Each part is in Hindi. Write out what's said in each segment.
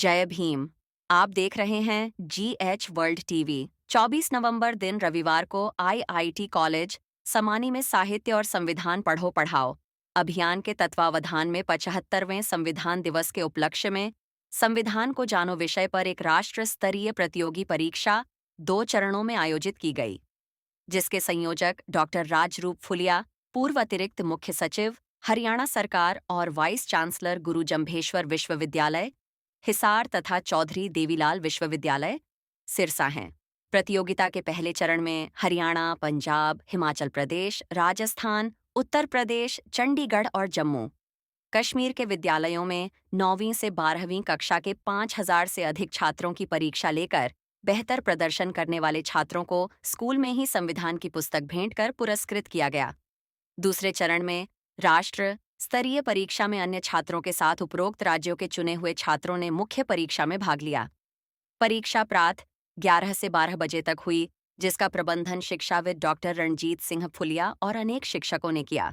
जय भीम। आप देख रहे हैं GH वर्ल्ड टीवी। 24 नवंबर दिन रविवार को IIT कॉलेज समानी में साहित्य और संविधान पढ़ो पढ़ाओ अभियान के तत्वावधान में 75वें संविधान दिवस के उपलक्ष्य में संविधान को जानो विषय पर एक राष्ट्र स्तरीय प्रतियोगी परीक्षा 2 चरणों में आयोजित की गई, जिसके संयोजक डॉक्टर राजरूप फुलिया, पूर्व अतिरिक्त मुख्य सचिव, हरियाणा सरकार और वाइस चांसलर गुरु जम्भेश्वर विश्वविद्यालय, हिसार तथा चौधरी देवीलाल विश्वविद्यालय, सिरसा हैं। प्रतियोगिता के पहले चरण में हरियाणा, पंजाब, हिमाचल प्रदेश, राजस्थान, उत्तर प्रदेश, चंडीगढ़ और जम्मू कश्मीर के विद्यालयों में 9वीं से 12वीं कक्षा के 5000 से अधिक छात्रों की परीक्षा लेकर बेहतर प्रदर्शन करने वाले छात्रों को स्कूल में ही संविधान की पुस्तक भेंट कर पुरस्कृत किया गया। दूसरे चरण में राष्ट्र स्तरीय परीक्षा में अन्य छात्रों के साथ उपरोक्त राज्यों के चुने हुए छात्रों ने मुख्य परीक्षा में भाग लिया। परीक्षा प्रातः 11 से 12 बजे तक हुई, जिसका प्रबंधन शिक्षाविद डॉक्टर रणजीत सिंह फुलिया और अनेक शिक्षकों ने किया।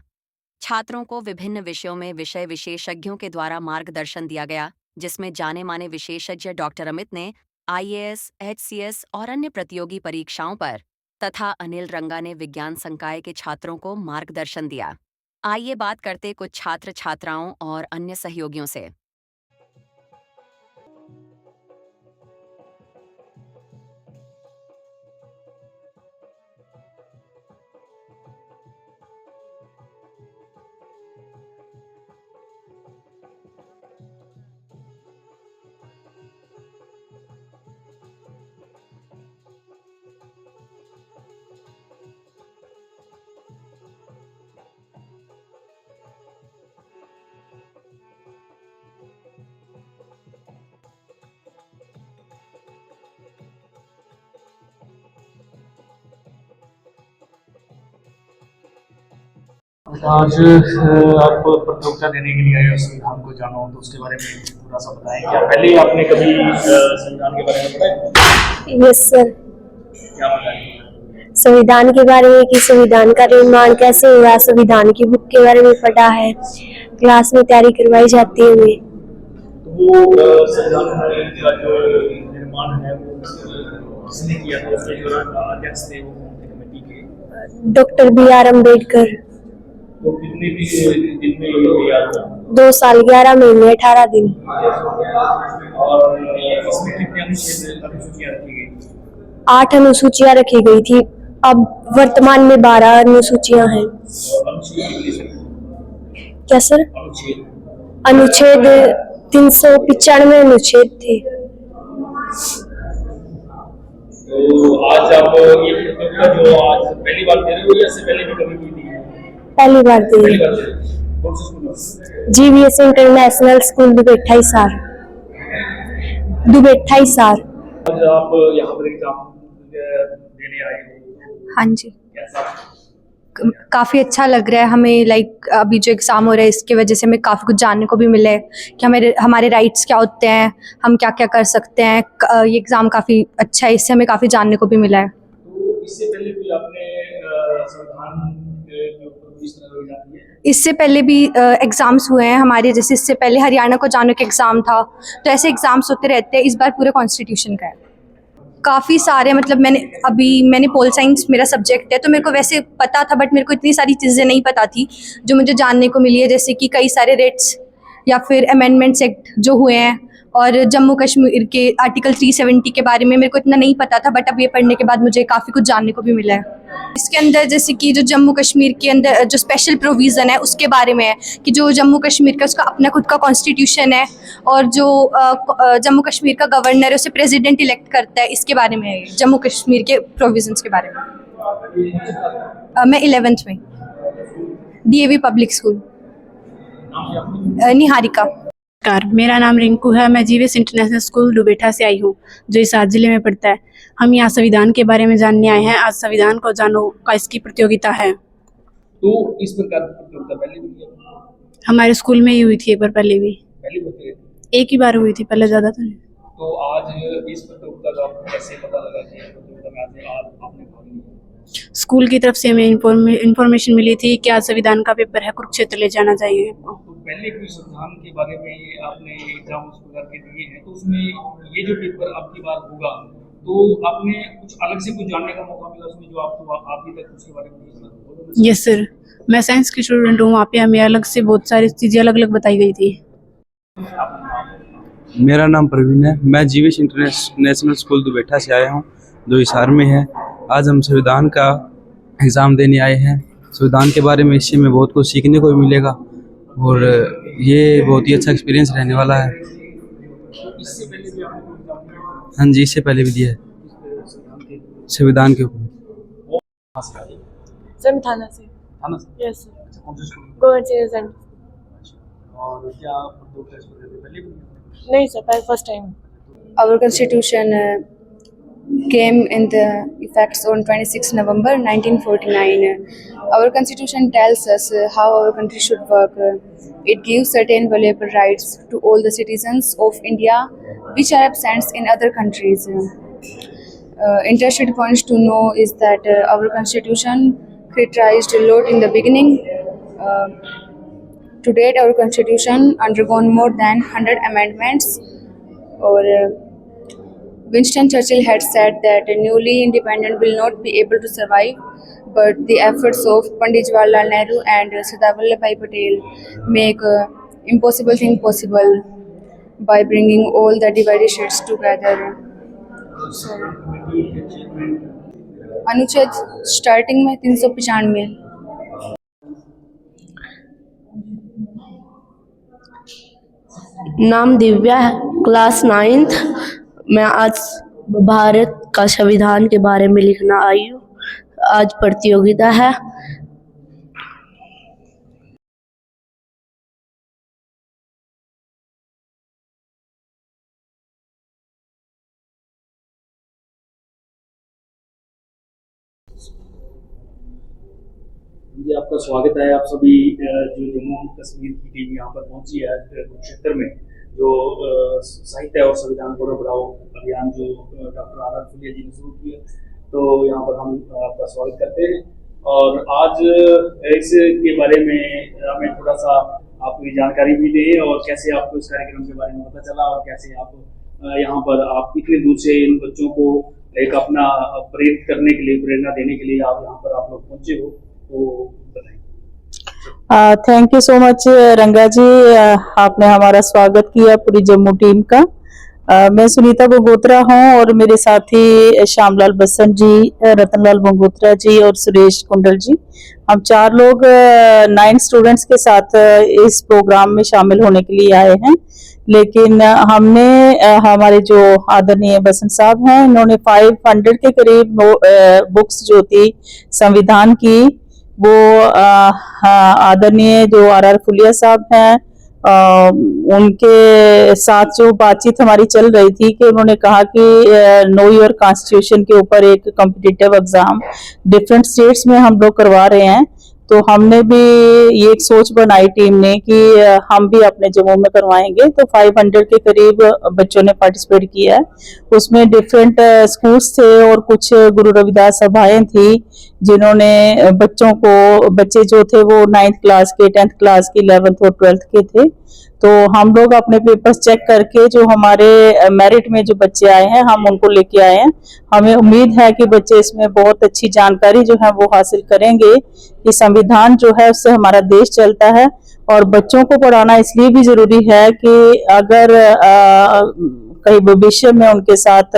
छात्रों को विभिन्न विषयों में विषय विशेषज्ञों के द्वारा मार्गदर्शन दिया गया, जिसमें जाने माने विशेषज्ञ डॉक्टर अमित ने IAS, HCS और अन्य प्रतियोगी परीक्षाओं पर तथा अनिल रंगा ने विज्ञान संकाय के छात्रों को मार्गदर्शन दिया। आइए बात करते कुछ छात्र छात्राओं और अन्य सहयोगियों से। आज आप प्रतियोगिता देने के लिए आए हो संविधान को जानो, तो उसके बारे में थोड़ा सा बताएं। क्या पहले आपने कभी संविधान के बारे में पढ़ा? Yes sir. क्या बताएं? संविधान के बारे में कि संविधान का निर्माण कैसे हुआ, संविधान की बुक के बारे में पढ़ा है, क्लास में तैयारी करवाई जाती है हमें। तो वो संविधान का जो निर्माण है वो किसने किया था? उसके जो अध्यक्ष थे वो कमेटी के डॉक्टर BR अम्बेडकर। तो कितने दिन में ये तैयार हुआ? 2 साल 11 महीने 18 दिन। और इसमें कितने अनुसूचियां रखी गई? 8 अनुसूचियां रखी गई थी। अब वर्तमान में 12 अनुसूचियां हैं। क्या सर? अनुच्छेद 395 अनुच्छेद थे। तो आज आप ये प्रतियोगिता जो आज पहली बार दे रहे हो या इससे पहले भी कभी की थी? पहली बार दे रही। कौन सा school? GVS international school Dubeta Hisar. आज आप यहाँ पर एग्जाम देने आए हो? हाँ जी, काफ़ी अच्छा लग रहा है हमें। लाइक अभी जो एग्ज़ाम हो रहा है इसकी वजह से हमें काफ़ी कुछ जानने को भी मिला है कि हमारे राइट्स क्या होते हैं, हम क्या क्या कर सकते हैं। ये एग्ज़ाम काफ़ी अच्छा है, इससे हमें काफ़ी जानने को भी मिला है। तो इससे पहले भी आपने संविधान के ऊपर इस तरह की जाती है? इससे पहले भी एग्ज़ाम्स हुए हैं हमारे, जैसे इससे पहले हरियाणा को जाने का एग्ज़ाम था, तो ऐसे एग्ज़ाम्स होते रहते हैं। इस बार पूरे कॉन्स्टिट्यूशन का है। काफ़ी सारे, मतलब मैंने पोल साइंस मेरा सब्जेक्ट है, तो मेरे को वैसे पता था, बट मेरे को इतनी सारी चीज़ें नहीं पता थी जो मुझे जानने को मिली है, जैसे कि कई सारे रेट्स या फिर अमेंडमेंट्स एक्ट जो हुए हैं, और जम्मू कश्मीर के आर्टिकल 370 के बारे में मेरे को इतना नहीं पता था, बट अब ये पढ़ने के बाद मुझे काफ़ी कुछ जानने को भी मिला है। इसके अंदर जैसे कि जो जम्मू कश्मीर के अंदर जो स्पेशल प्रोविज़न है उसके बारे में है कि जो जम्मू कश्मीर का उसका अपना खुद का कॉन्स्टिट्यूशन है, और जो जम्मू कश्मीर का गवर्नर है उसे प्रेसिडेंट इलेक्ट करता है, इसके बारे में है जम्मू कश्मीर के प्रोविजंस के बारे में। मैं 11th में DAV पब्लिक स्कूल निहारिका। मेरा नाम रिंकू है। मैं GVS इंटरनेशनल स्कूल दुबेटा से आई हूँ, जो हिसार जिले में पड़ता है। हम यहाँ संविधान के बारे में जानने आए हैं। आज संविधान को जानो का इसकी प्रतियोगिता है। तो इस प्रकार की प्रतियोगिता पहले भी हमारे स्कूल में ही हुई थी एक बार, पहले भी पहली होती है? एक ही बार हुई थी, पहले ज़्यादा तो नहीं। तो आज इस प्रतियोगिता का आपको कैसे पता लगा कि प्रतियोगिता में आज आपने भाग लिया? स्कूल की तरफ से हमें इंफॉर्मेशन मिली थी कि आज संविधान का पेपर है, कुरुक्षेत्र ले जाना चाहिए। तो पहले कोई संविधान के बारे में आपने एग्जाम वगैरह के दिए हैं, तो उसमें ये जो पेपर आपकी बार होगा तो आपने कुछ अलग से कुछ जानने का मौका मिला उसमें, जो आपको अभी तक उसके बारे में नहीं पता? यस सर, मैं साइंस की स्टूडेंट हूँ, वहाँ पे हमें अलग से बहुत सारी चीज़ें अलग अलग बताई गई थी। मेरा नाम प्रवीण है। मैं जीवेश इंटरनेशनल स्कूल दुबेठा से आया हूँ, जो हिसार में है। आज हम संविधान का एग्ज़ाम देने आए हैं। संविधान के बारे में इससे में बहुत कुछ सीखने को भी मिलेगा और ये बहुत ही अच्छा एक्सपीरियंस रहने वाला है। इससे पहले भी आपने कोई एग्जाम दिया? हाँ जी, इससे पहले भी दिया है संविधान के ऊपर। सर थाना से। थाना से? Yes sir. अच्छा, कौन से स्कूल में? Government senior centre. और क्या आप दो क्लास पहले भी? नहीं sir, first time. Our constitution came in the effects on 26 November 1949. Our constitution tells us how our country should work. It gives certain valuable rights to all the citizens of India which are absent in other countries. Interested points to know is that our constitution criticized a lot in the beginning. To date, our constitution undergone more than 100 amendments. Or Winston Churchill had said that a newly independent will not be able to survive, but the efforts of Pandit Jawaharlal Nehru and Sardar Vallabhbhai Patel make impossible thing possible by bringing all the divided states together. अनुच्छेद स्टार्टिंग में 395। नाम दिव्या है, क्लास 9th। मैं आज भारत का संविधान के बारे में लिखना आई हूँ। आज प्रतियोगिता है। जी, आपका स्वागत है। आप सभी जो जम्मू कश्मीर की टीम यहाँ पर पहुंची है कुरुक्षेत्र में, जो साहित्य और संविधान को बढ़ाओ अभियान जो डॉक्टर आर फुलिया जी ने शुरू किया, तो यहाँ पर हम आपका स्वागत करते हैं। और आज इसके बारे में हमें थोड़ा सा आप जानकारी भी दें और कैसे आपको इस कार्यक्रम के बारे में पता चला और कैसे आप यहाँ पर आप इतने दूर से इन बच्चों को एक अपना प्रेरित करने के लिए, प्रेरणा देने के लिए आप यहाँ पर आप लोग पहुंचे हो, तो बताइए। थैंक यू सो मच रंगा जी, आपने हमारा स्वागत किया पूरी जम्मू टीम का। मैं सुनीता गंगोत्रा हूँ और मेरे साथी श्यामलाल बसंत जी, रतनलाल गंगोत्रा जी और सुरेश कुंडल जी। हम 4 लोग 9 स्टूडेंट्स के साथ इस प्रोग्राम में शामिल होने के लिए आए हैं। लेकिन हमने हमारे जो आदरणीय बसंत साहब हैं, इन्होंने 500 के करीब बुक्स जो थी संविधान की, वो आदरणीय जो आर फुलिया साहब हैं, उनके साथ जो बातचीत हमारी चल रही थी कि उन्होंने कहा कि नो योर कॉन्स्टिट्यूशन के ऊपर एक कॉम्पिटिटिव एग्जाम डिफरेंट स्टेट्स में हम लोग करवा रहे हैं। तो हमने भी ये एक सोच बनाई टीम ने कि हम भी अपने जम्मू में करवाएंगे। तो 500 के करीब बच्चों ने पार्टिसिपेट किया है। उसमें डिफरेंट स्कूल्स थे और कुछ गुरु रविदास सभाएं थी, जिन्होंने बच्चे जो थे वो 9th क्लास के, 10th क्लास के, 11th और 12th के थे। तो हम लोग अपने पेपर्स चेक करके जो हमारे मेरिट में जो बच्चे आए हैं, हम उनको लेके आए हैं। हमें उम्मीद है कि बच्चे इसमें बहुत अच्छी जानकारी जो है वो हासिल करेंगे कि संविधान जो है उससे हमारा देश चलता है। और बच्चों को पढ़ाना इसलिए भी जरूरी है कि अगर कहीं भविष्य में उनके साथ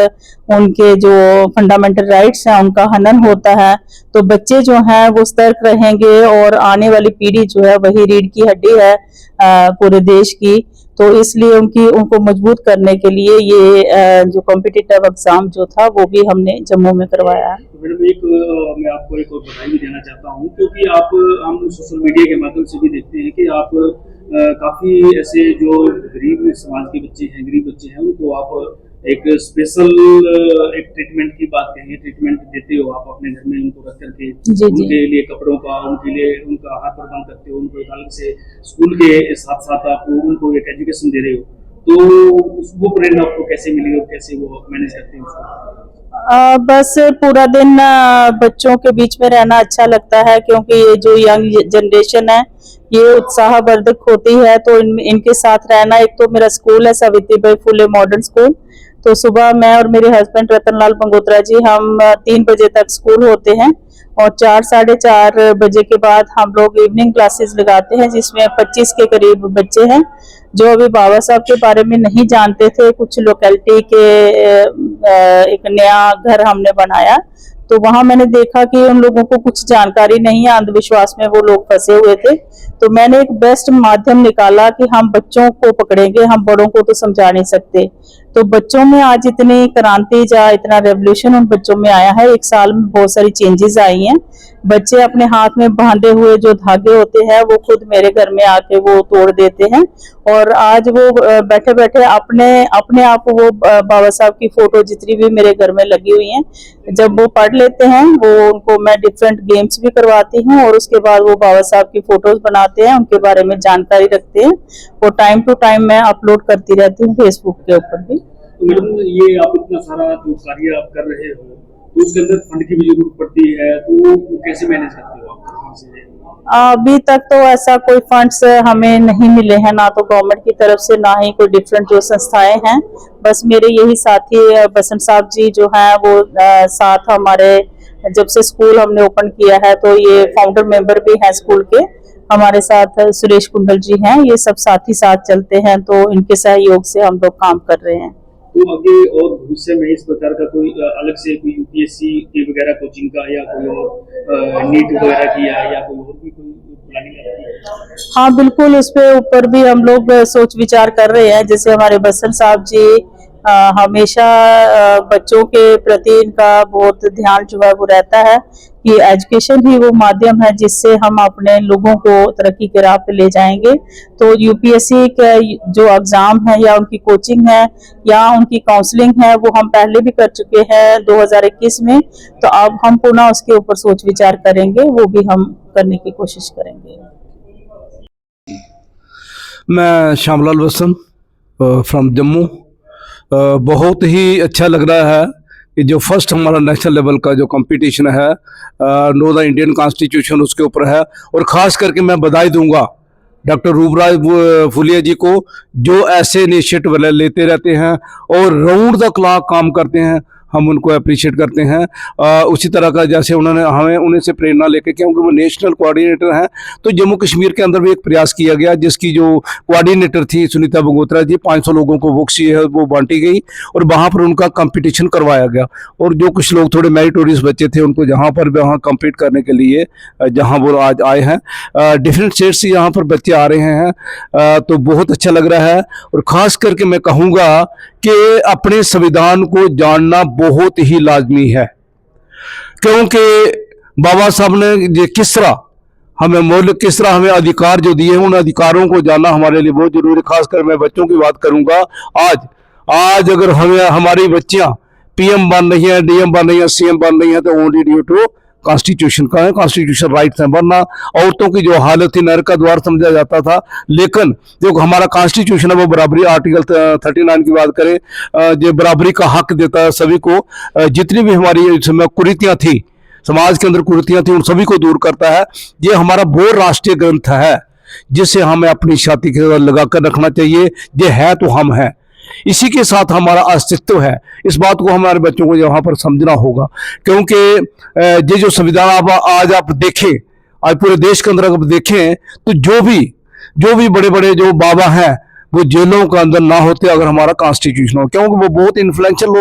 उनके जो फंडामेंटल राइट्स हैं उनका हनन होता है, तो बच्चे जो हैं वो सतर्क रहेंगे और आने वाली पीढ़ी जो है वही रीढ़ की हड्डी है पूरे देश की। तो इसलिए उनको मजबूत करने के लिए ये जो कॉम्पिटिटिव एग्जाम जो था वो भी हमने जम्मू में करवाया है। मैडम, मैं आपको एक और बधाई भी देना चाहता हूँ, क्योंकि हम सोशल मीडिया के माध्यम से भी देखते हैं कि आप काफ़ी ऐसे जो गरीब समाज के बच्चे हैं, गरीब बच्चे हैं, उनको आप एक स्पेशल एक ट्रीटमेंट की बात कहेंगे, ट्रीटमेंट देते हो आप अपने घर में उनको रख करके, उनके लिए कपड़ों का, उनके लिए उनका आहार प्रबंध करते हो, उनको एक अलग से स्कूल के साथ साथ आप उनको एक एजुकेशन दे रहे हो। तो वो प्रेरणा आपको कैसे मिली और कैसे वो मैनेज करते हैं उसको? बस पूरा दिन बच्चों के बीच में रहना अच्छा लगता है, क्योंकि ये जो यंग जनरेशन है ये उत्साहवर्धक होती है, तो इनके साथ रहना। एक तो मेरा स्कूल है सावित्रीबाई फुले मॉडर्न स्कूल, तो सुबह मैं और मेरे हस्बैंड रतनलाल पंगोत्रा जी हम 3 बजे तक स्कूल होते हैं और 4 साढ़े 4 बजे के बाद हम लोग इवनिंग क्लासेस लगाते हैं, जिसमें 25 के करीब बच्चे हैं जो अभी बाबा साहब के बारे में नहीं जानते थे। कुछ लोकेलिटी के एक नया घर हमने बनाया, तो वहां मैंने देखा कि उन लोगों को कुछ जानकारी नहीं है, अंधविश्वास में वो लोग फंसे हुए थे। तो मैंने एक बेस्ट माध्यम निकाला कि हम बच्चों को पकड़ेंगे, हम बड़ों को तो समझा नहीं सकते। तो बच्चों में आज इतनी क्रांति या इतना रेवोल्यूशन उन बच्चों में आया है, 1 साल में बहुत सारी चेंजेस आई हैं। बच्चे अपने हाथ में बांधे हुए जो धागे होते हैं वो खुद मेरे घर में आके वो तोड़ देते हैं, और आज वो बैठे बैठे अपने आप वो बाबा साहब की फोटो जितनी भी मेरे घर में लगी हुई हैं, जब वो पढ़ लेते हैं वो उनको मैं डिफरेंट गेम्स भी करवाती हूँ, और उसके बाद वो बाबा साहब की फोटोज बनाते हैं, उनके बारे में जानकारी रखते हैं। वो टाइम टू टाइम मैं अपलोड करती रहती हूँ फेसबुक के ऊपर भी। तो मैडम ये आप इतना सारा जो कार्य आप कर रहे हो तो उसके अंदर फंड की भी जरूरत पड़ती है, तो वो कैसे मैनेज करते हो आप? अभी तक तो ऐसा कोई फंड्स हमें नहीं मिले हैं, ना तो गवर्नमेंट की तरफ से ना ही कोई डिफरेंट जो संस्थाएं हैं। बस मेरे यही साथी बसंत साहब जी जो हैं वो साथ हमारे, जब से स्कूल हमने ओपन किया है तो ये फाउंडर मेंबर भी हैं स्कूल के, हमारे साथ सुरेश कुंडल जी हैं, ये सब साथ ही साथ चलते हैं, तो इनके सहयोग से हम लोग काम कर रहे हैं। तो आगे और भविष्य में इस प्रकार का कोई अलग से कोई यूपीएससी की वगैरह कोचिंग का या कोई और नीट वगैरह की या कोई और भी कोई प्लानिंग है? हाँ बिल्कुल, उस पे ऊपर भी हम लोग सोच विचार कर रहे हैं। जैसे हमारे बसंत साहब जी हमेशा बच्चों के प्रति इनका बहुत ध्यान जो है वो रहता है कि एजुकेशन ही वो माध्यम है जिससे हम अपने लोगों को तरक्की के राह पे ले जाएंगे। तो यूपीएससी का जो एग्जाम है या उनकी कोचिंग है या उनकी काउंसलिंग है वो हम पहले भी कर चुके हैं 2021 में, तो अब हम पुनः उसके ऊपर सोच विचार करेंगे, वो भी हम करने की कोशिश करेंगे। मैं श्यामलाल बसंत फ्रॉम जम्मू। बहुत ही अच्छा लग रहा है कि जो फर्स्ट हमारा नेशनल लेवल का जो कंपटीशन है नो द इंडियन कॉन्स्टिट्यूशन उसके ऊपर है, और ख़ास करके मैं बधाई दूंगा डॉक्टर रूपराज फुलिया जी को, जो ऐसे इनिशिएटिव लेते रहते हैं और राउंड द क्लॉक काम करते हैं, हम उनको अप्रिशिएट करते हैं। उसी तरह का जैसे उन्होंने हमें उन्हीं से प्रेरणा लेके, क्योंकि वो नेशनल कोऑर्डिनेटर हैं, तो जम्मू कश्मीर के अंदर भी एक प्रयास किया गया जिसकी जो कोऑर्डिनेटर थी सुनीता पंगोत्रा जी, 500 लोगों को बुक्स है वो बांटी गई और वहाँ पर उनका कंपटीशन करवाया गया, और जो कुछ लोग थोड़े मेरिटोरियस बच्चे थे उनको जहाँ पर वहाँ कम्पीट करने के लिए जहाँ वो आज आए हैं, डिफरेंट स्टेट से यहाँ पर बच्चे आ रहे हैं, तो बहुत अच्छा लग रहा है। और ख़ास करके मैं कहूँगा कि अपने संविधान को जानना बहुत ही लाजमी है, क्योंकि बाबा साहब ने ये किस तरह हमें मूल्य, किस तरह हमें अधिकार जो दिए हैं, उन अधिकारों को जानना हमारे लिए बहुत जरूरी है। खासकर मैं बच्चों की बात करूंगा। आज अगर हमें हमारी बच्चियां पीएम बन रही हैं, डीएम बन रही हैं, सीएम बन रही हैं, तो ओनली ड्यू टू कॉन्स्टिट्यूशन का है, कॉन्स्टिट्यूशन राइट्स है। वरना औरतों की जो हालत थी नरक का द्वार समझा जाता था, लेकिन जो हमारा कॉन्स्टिट्यूशन है वो बराबरी, आर्टिकल 39 की बात करें, जो बराबरी का हक देता है सभी को। जितनी भी हमारी इसमें कुरीतियां थी, समाज के अंदर कुरीतियां थी, उन सभी को दूर करता है। ये हमारा वो राष्ट्रीय ग्रंथ है जिसे हमें अपनी छाती के लगा कर रखना चाहिए। ये है तो हम हैं, इसी के साथ हमारा अस्तित्व है। इस बात को हमारे बच्चों को यहाँ पर समझना होगा, क्योंकि ये जो संविधान आज आप देखें, आज पूरे देश के अंदर अगर देखें तो जो भी बड़े बड़े जो बाबा हैं वो जेलों के अंदर ना होते अगर हमारा कॉन्स्टिट्यूशन हो, क्योंकि वो बहुत इन्फ्लुएंशियल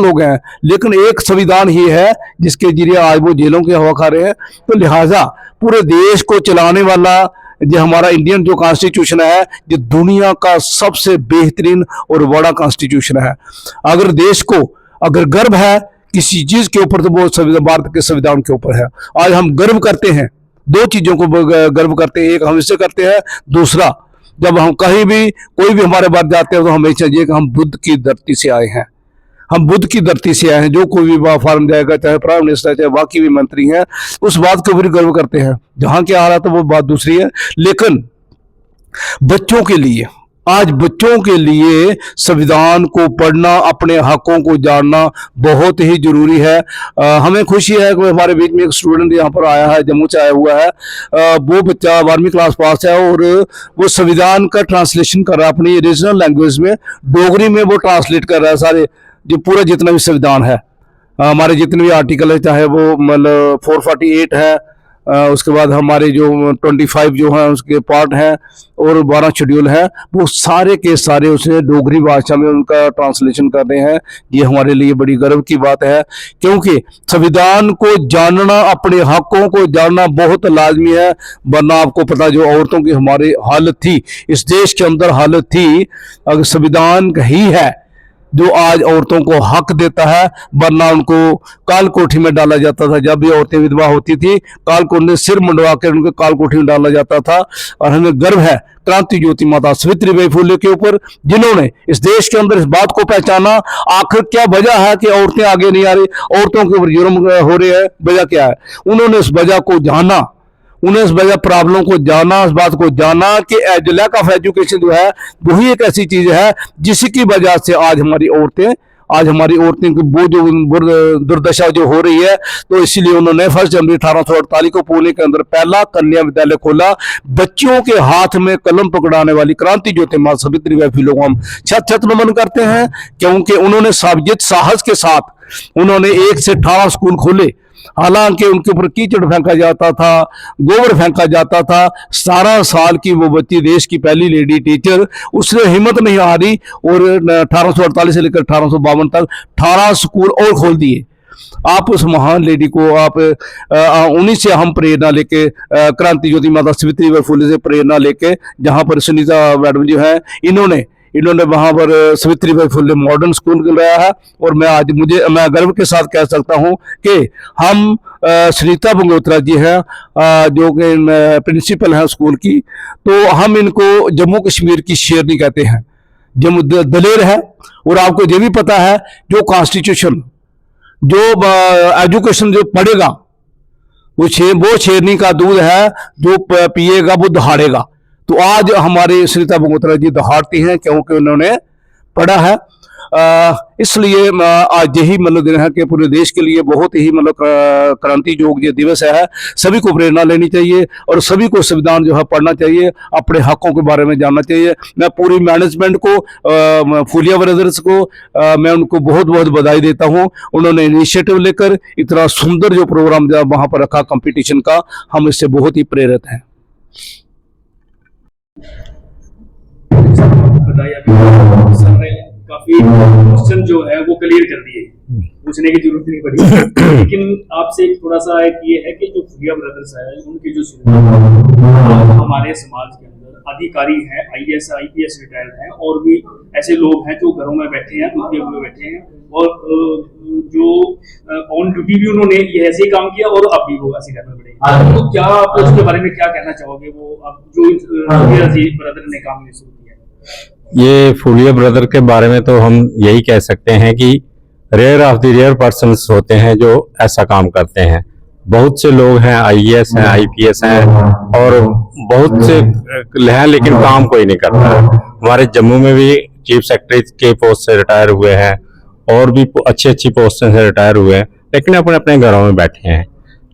लोग हैं, लेकिन एक संविधान ही है जिसके जरिए आज वो जेलों की हवा खा रहे हैं। तो लिहाजा पूरे देश को चलाने वाला जो हमारा इंडियन जो कॉन्स्टिट्यूशन है, जो दुनिया का सबसे बेहतरीन और बड़ा कॉन्स्टिट्यूशन है। अगर देश को अगर गर्व है किसी चीज के ऊपर तो वो भारत के संविधान के ऊपर है। आज हम गर्व करते हैं, 2 चीजों को गर्व करते हैं, एक हम इससे करते हैं, दूसरा जब हम कहीं भी कोई भी हमारे बात जाते हैं तो हमेशा ये कि हम बुद्ध की धरती से आए हैं, हम बुद्ध की धरती से आए हैं। जो कोई भी फॉरन जाएगा, चाहे प्राइम मिनिस्टर चाहे बाकी भी मंत्री हैं, उस बात के ऊपर गर्व करते हैं। जहां के हालात है वो बात दूसरी है, लेकिन बच्चों के लिए आज बच्चों के लिए संविधान को पढ़ना, अपने हकों को जानना बहुत ही जरूरी है। हमें खुशी है कि हमारे बीच में एक स्टूडेंट यहाँ पर आया है, जम्मू से आया हुआ है। वो बच्चा 12वीं क्लास पास है और वो संविधान का ट्रांसलेशन कर रहा है अपनी रीजनल लैंग्वेज में, डोगरी में वो ट्रांसलेट कर रहा है सारे जो पूरा जितना भी संविधान है, हमारे जितने भी आर्टिकल है, चाहे वो मतलब 448 है, उसके बाद हमारे जो 25 जो है उसके पार्ट है और 12 शेड्यूल है, वो सारे के सारे उसने डोगरी भाषा में उनका ट्रांसलेशन कर रहे हैं। ये हमारे लिए बड़ी गर्व की बात है, क्योंकि संविधान को जानना, अपने हकों को जानना बहुत लाजमी है। वरना आपको पता जो औरतों की हमारी हालत थी, इस देश के अंदर हालत थी, अगर संविधान ही है जो आज औरतों को हक देता है, वरना उनको काल कोठी में डाला जाता था। जब भी औरतें विधवा होती थी, काल कोठी में सिर मुंडवा कर उनको काल कोठी में डाला जाता था। और हमें गर्व है क्रांति ज्योति माता सावित्रीबाई फुले के ऊपर, जिन्होंने इस देश के अंदर इस बात को पहचाना। आखिर क्या वजह है कि औरतें आगे नहीं आ रही, औरतों के ऊपर जुर्म हो रहे हैं, वजह क्या है? उन्होंने इस वजह को जाना, उन्हें इस वजह प्रॉब्लम को जाना, इस बात को जाना कि लैक ऑफ एजुकेशन जो है वही एक ऐसी चीज है जिसकी वजह से आज हमारी औरतें की वो जो दुर्दशा जो हो रही है। तो इसीलिए उन्होंने 1 जनवरी 1848 को पुणे के अंदर पहला कन्या विद्यालय खोला। बच्चों के हाथ में कलम पकड़ाने वाली क्रांति ज्योति माता सावित्रीबाई फुले को हम छत नमन करते हैं, क्योंकि उन्होंने सावजित साहस के साथ उन्होंने 1 से 18 स्कूल खोले। हालांकि उनके ऊपर कीचड़ फेंका जाता था, गोबर फेंका जाता था। 17 साल की वो बच्ची, देश की पहली लेडी टीचर, उसने हिम्मत नहीं हारी और 1848 से लेकर 1852 तक 18 स्कूल और खोल दिए। आप उस महान लेडी को आप उन्हीं से हम प्रेरणा लेके, क्रांति ज्योति माता सावित्रीबाई फुले से प्रेरणा लेके, जहां पर सुनीता मैडम जो है इन्होंने वहां पर सावित्रीबाई फुले मॉडर्न स्कूल लगाया है। और मैं गर्व के साथ कह सकता हूं कि हम सुनीता बंगोत्रा जी हैं जो कि प्रिंसिपल हैं स्कूल की, तो हम इनको जम्मू कश्मीर की शेरनी कहते हैं, जम्मू दलेर है। और आपको ये भी पता है जो कॉन्स्टिट्यूशन, जो एजुकेशन जो पढ़ेगा वो शेरनी का दूध है, जो पिएगा वो दहाड़ेगा। तो आज हमारे सुनीता बंगोत्रा जी दहाड़ती हैं क्योंकि उन्होंने पढ़ा है। इसलिए आज यही मतलब दिन है कि पूरे देश के लिए बहुत ही मतलब क्रांति योग दिवस है। सभी को प्रेरणा लेनी चाहिए और सभी को संविधान जो है पढ़ना चाहिए, अपने हकों के बारे में जानना चाहिए। मैं पूरी मैनेजमेंट को, फुलिया ब्रदर्स को मैं उनको बहुत बहुत बधाई देता हूँ। उन्होंने इनिशिएटिव लेकर इतना सुंदर जो प्रोग्राम वहाँ पर रखा कंपटीशन का, हम इससे बहुत ही प्रेरित हैं। सर ने काफी क्वेश्चन जो है वो क्लियर कर दिए, पूछने की जरूरत नहीं पड़ी। लेकिन आपसे थोड़ा सा एक ये है कि जो फुलिया ब्रदर्स है, उनकी जो हमारे समाज के अंदर अधिकारी हैं, IAS IPS रिटायर्ड हैं, और भी ऐसे लोग हैं जो घरों में बैठे हैं, दुखी हुए बैठे हैं, और जो ऑन ड्यूटी भी उन्होंने ये ऐसे ही काम किया और अब भी वो ऐसे करना पड़ेगा। तो क्या आप उसके बारे में क्या कहना चाहोगे, वो अब जो फुलिया जी ब्रदर ने काम शुरू किया? ये फुलिया ब्रदर के बारे में तो हम यही कह सकते हैं कि rare of the rare persons होते हैं जो ऐसा काम करते हैं। बहुत से लोग हैं, IAS हैं, IPS हैं, और बहुत से हैं, लेकिन काम कोई नहीं करता है। हमारे जम्मू में भी चीफ सेक्रेटरी के पोस्ट से रिटायर हुए हैं और भी अच्छी पोस्ट से रिटायर हुए हैं, लेकिन अपने अपने घरों में बैठे हैं।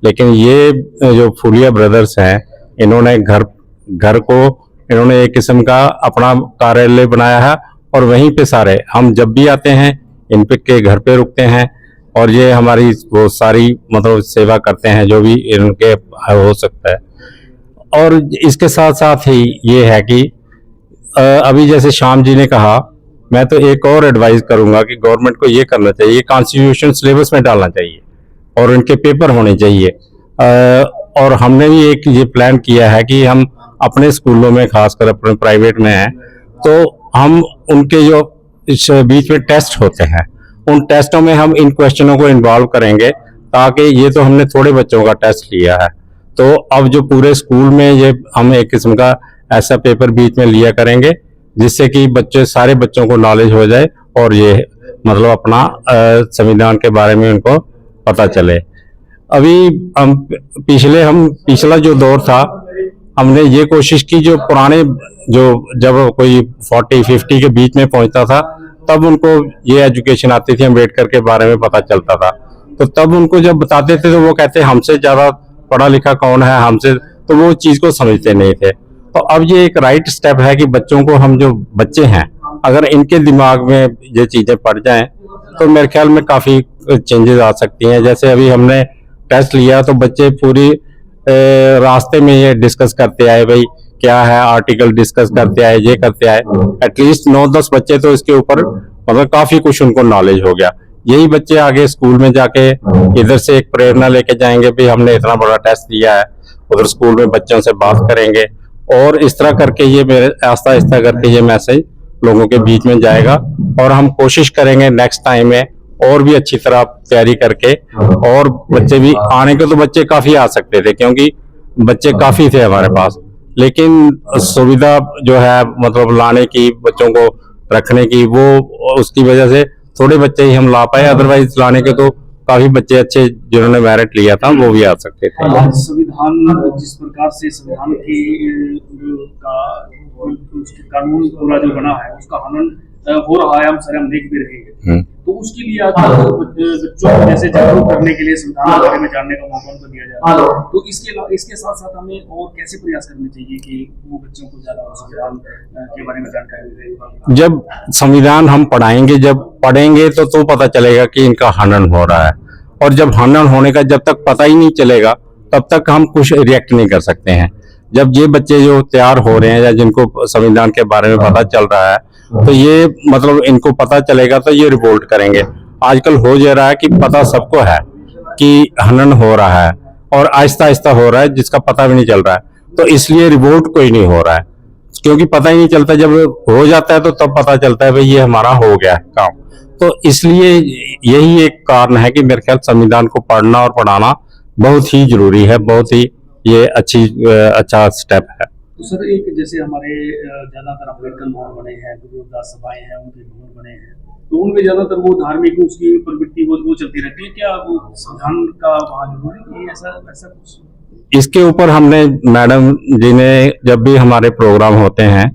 लेकिन ये जो फुलिया ब्रदर्स हैं, इन्होंने घर को इन्होंने एक किस्म का अपना कार्यालय बनाया है, और वहीं पे सारे हम जब भी आते हैं इन पे के घर पे रुकते हैं, और ये हमारी वो सारी मतलब सेवा करते हैं जो भी इनके हो सकता है। और इसके साथ साथ ही ये है कि अभी जैसे श्याम जी ने कहा, मैं तो एक और एडवाइस करूंगा कि गवर्नमेंट को ये करना चाहिए, कॉन्स्टिट्यूशन सिलेबस में डालना चाहिए और इनके पेपर होने चाहिए। और हमने भी एक ये प्लान किया है कि हम अपने स्कूलों में, खासकर अपने प्राइवेट में हैं, तो हम उनके जो इस बीच में टेस्ट होते हैं, उन टेस्टों में हम इन क्वेश्चनों को इन्वॉल्व करेंगे, ताकि ये तो हमने थोड़े बच्चों का टेस्ट लिया है, तो अब जो पूरे स्कूल में ये हम एक किस्म का ऐसा पेपर बीच में लिया करेंगे जिससे कि सारे बच्चों को नॉलेज हो जाए और ये मतलब अपना संविधान के बारे में उनको पता चले। अभी पिछला जो दौर था हमने ये कोशिश की जो पुराने जो जब कोई 40-50 के बीच में पहुंचता था तब उनको ये एजुकेशन आती थी, अम्बेडकर के बारे में पता चलता था, तो तब उनको जब बताते थे तो वो कहते हमसे ज्यादा पढ़ा लिखा कौन है हमसे, तो वो चीज को समझते नहीं थे। तो अब ये एक राइट स्टेप है कि बच्चों को, हम जो बच्चे हैं अगर इनके दिमाग में ये चीजें पड़ जाएं तो मेरे ख्याल में काफी चेंजेस आ सकती हैं। जैसे अभी हमने टेस्ट लिया तो बच्चे पूरी रास्ते में ये डिस्कस करते आए, भाई क्या है आर्टिकल डिस्कस करते आए, ये करते आए। एटलीस्ट 9-10 बच्चे तो इसके ऊपर मतलब काफी कुछ उनको नॉलेज हो गया। यही बच्चे आगे स्कूल में जाके इधर से एक प्रेरणा लेके जाएंगे, भाई हमने इतना बड़ा टेस्ट दिया है, उधर स्कूल में बच्चों से बात करेंगे और इस तरह करके ये मेरे आहिस्ता आहिस्ता करके ये मैसेज लोगों के बीच में जाएगा। और हम कोशिश करेंगे नेक्स्ट टाइम में और भी अच्छी तरह तैयारी करके, और बच्चे भी आने के तो बच्चे काफी आ सकते थे क्योंकि बच्चे काफी थे हमारे पास, लेकिन सुविधा जो है मतलब लाने की, बच्चों को रखने की, वो उसकी वजह से थोड़े बच्चे ही हम ला पाए, अदरवाइज लाने के तो काफी बच्चे अच्छे जिन्होंने मेरिट लिया था वो भी आ सकते थे। संविधान जिस प्रकार से संविधान की कानून पूरा जो बना है उसका हनन हो रहा है, हम देख भी रहे हैं, तो उसके लिए बच्चों को जैसे जागरूक करने के लिए संविधान के बारे में जानने का मौका उनको दिया जाए, तो इसके साथ साथ हमें और कैसे प्रयास करने चाहिए कि वो बच्चों को ज्यादा संविधान के बारे में जानकारी मिले। जब संविधान हम पढ़ाएंगे, जब पढ़ेंगे तो पता चलेगा कि इनका हनन हो रहा है, और जब हनन होने का जब तक पता ही नहीं चलेगा तब तक हम कुछ रिएक्ट नहीं कर सकते हैं। जब ये बच्चे जो तैयार हो रहे हैं या जिनको संविधान के बारे में पता चल रहा है तो ये मतलब इनको पता चलेगा तो ये रिवोल्ट करेंगे। आजकल हो जा रहा है कि पता सबको है कि हनन हो रहा है और आहिस्ता आहिस्ता हो रहा है जिसका पता भी नहीं चल रहा है, तो इसलिए रिवोल्ट कोई नहीं हो रहा है क्योंकि पता ही नहीं चलता। जब हो जाता है तो तब पता चलता है भाई ये हमारा हो गया है काम। तो इसलिए यही एक कारण है कि मेरे ख्याल संविधान को पढ़ना और पढ़ाना बहुत ही जरूरी है, बहुत ही ये अच्छा स्टेप है। तो सर एक जैसे हमारे ज्यादातर अम्बेडकर भवन बने हैं, गुरुदास सभाएं हैं, उनके भवन बने हैं, तो उनमें ज्यादातर वो धार्मिक उसकी प्रवृत्ति वो चलती रहती है, क्या वो संविधान का वहाँ जरूरी है ऐसा कुछ? इसके ऊपर हमने मैडम जी ने जब भी हमारे प्रोग्राम होते हैं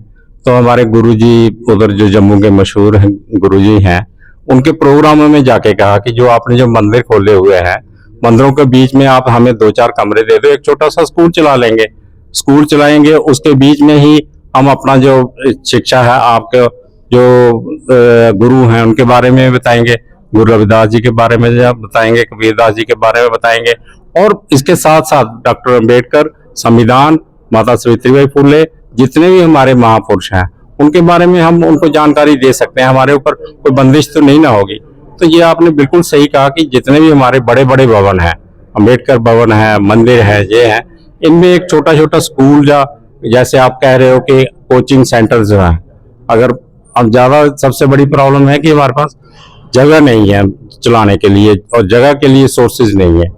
तो हमारे गुरुजी उधर जो जम्मू के मशहूर गुरुजी हैं उनके प्रोग्रामों में जाके कहा कि जो आपने जो मंदिर खोले हुए हैं, मंदिरों के बीच में आप हमें 2-4 कमरे दे दो, एक छोटा सा स्कूल चला लेंगे, स्कूल चलाएंगे, उसके बीच में ही हम अपना जो शिक्षा है आपके जो गुरु हैं उनके बारे में बताएंगे, गुरु रविदास जी के बारे में बताएंगे, कबीरदास जी के बारे में बताएंगे, और इसके साथ साथ डॉक्टर अम्बेडकर, संविधान, माता सावित्रीबाई फुले, जितने भी हमारे महापुरुष हैं उनके बारे में हम उनको जानकारी दे सकते हैं। हमारे ऊपर कोई बंदिश तो नहीं ना होगी। तो ये आपने बिल्कुल सही कहा कि जितने भी हमारे बड़े बड़े भवन हैं, अम्बेडकर भवन है, मंदिर है, ये है, इनमें एक छोटा छोटा स्कूल या जैसे आप कह रहे हो कि कोचिंग सेंटर्स हैं, अगर अब ज्यादा सबसे बड़ी प्रॉब्लम है कि हमारे पास जगह नहीं है चलाने के लिए और जगह के लिए सोर्सेज नहीं है।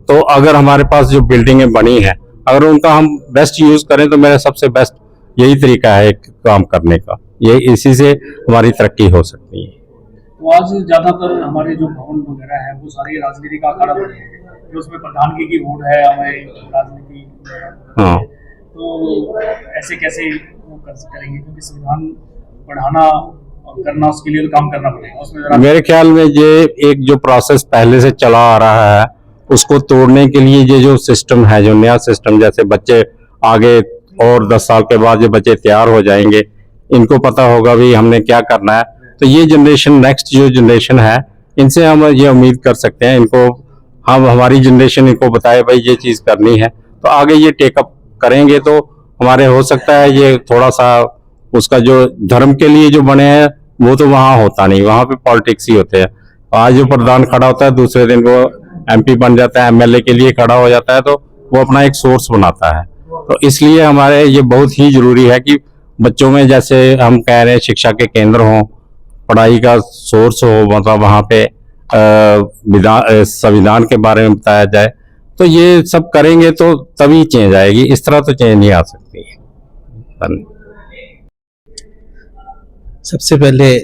तो अगर हमारे पास जो बिल्डिंगें बनी हैं अगर उनका हम बेस्ट यूज करें तो मेरा सबसे बेस्ट यही तरीका है काम करने का, ये इसी से हमारी तरक्की हो सकती है। तो आज ज्यादातर हमारे जो भवन वगैरह है वो सारे राजनीति का अखाड़ा बने हैं, तो उसमें प्रधानगी की वोट है हमारी राजनीति। हाँ, तो ऐसे कैसे वो करेंगे, क्योंकि संविधान पढ़ाना और करना उसके लिए तो काम करना पड़ेगा उसमें। मेरे ख्याल में ये एक जो प्रोसेस पहले से चला आ रहा है उसको तोड़ने के लिए ये जो सिस्टम है, जो नया सिस्टम, जैसे बच्चे आगे और 10 साल के बाद ये बच्चे तैयार हो जाएंगे, इनको पता होगा भी हमने क्या करना है, तो ये जनरेशन, नेक्स्ट जो जनरेशन है, इनसे हम ये उम्मीद कर सकते हैं, इनको हम हमारी जनरेशन इनको बताए भाई ये चीज करनी है, तो आगे ये टेकअप करेंगे तो हमारे हो सकता है ये थोड़ा सा उसका जो धर्म के लिए जो बने हैं वो तो वहाँ होता नहीं, वहाँ पे पॉलिटिक्स ही होते हैं। आज जो प्रधान खड़ा होता है दूसरे दिन वो MP बन जाता है, MLA के लिए खड़ा हो जाता है, तो वो अपना एक सोर्स बनाता है। तो इसलिए हमारे ये बहुत ही जरूरी है कि बच्चों में, जैसे हम कह रहे हैं, शिक्षा के केंद्र हों, पढ़ाई का सोर्स हो, मतलब वहाँ पे संविधान के बारे में बताया जाए, तो ये सब करेंगे तो तभी चेंज आएगी, इस तरह तो चेंज नहीं आ सकती है। सबसे पहले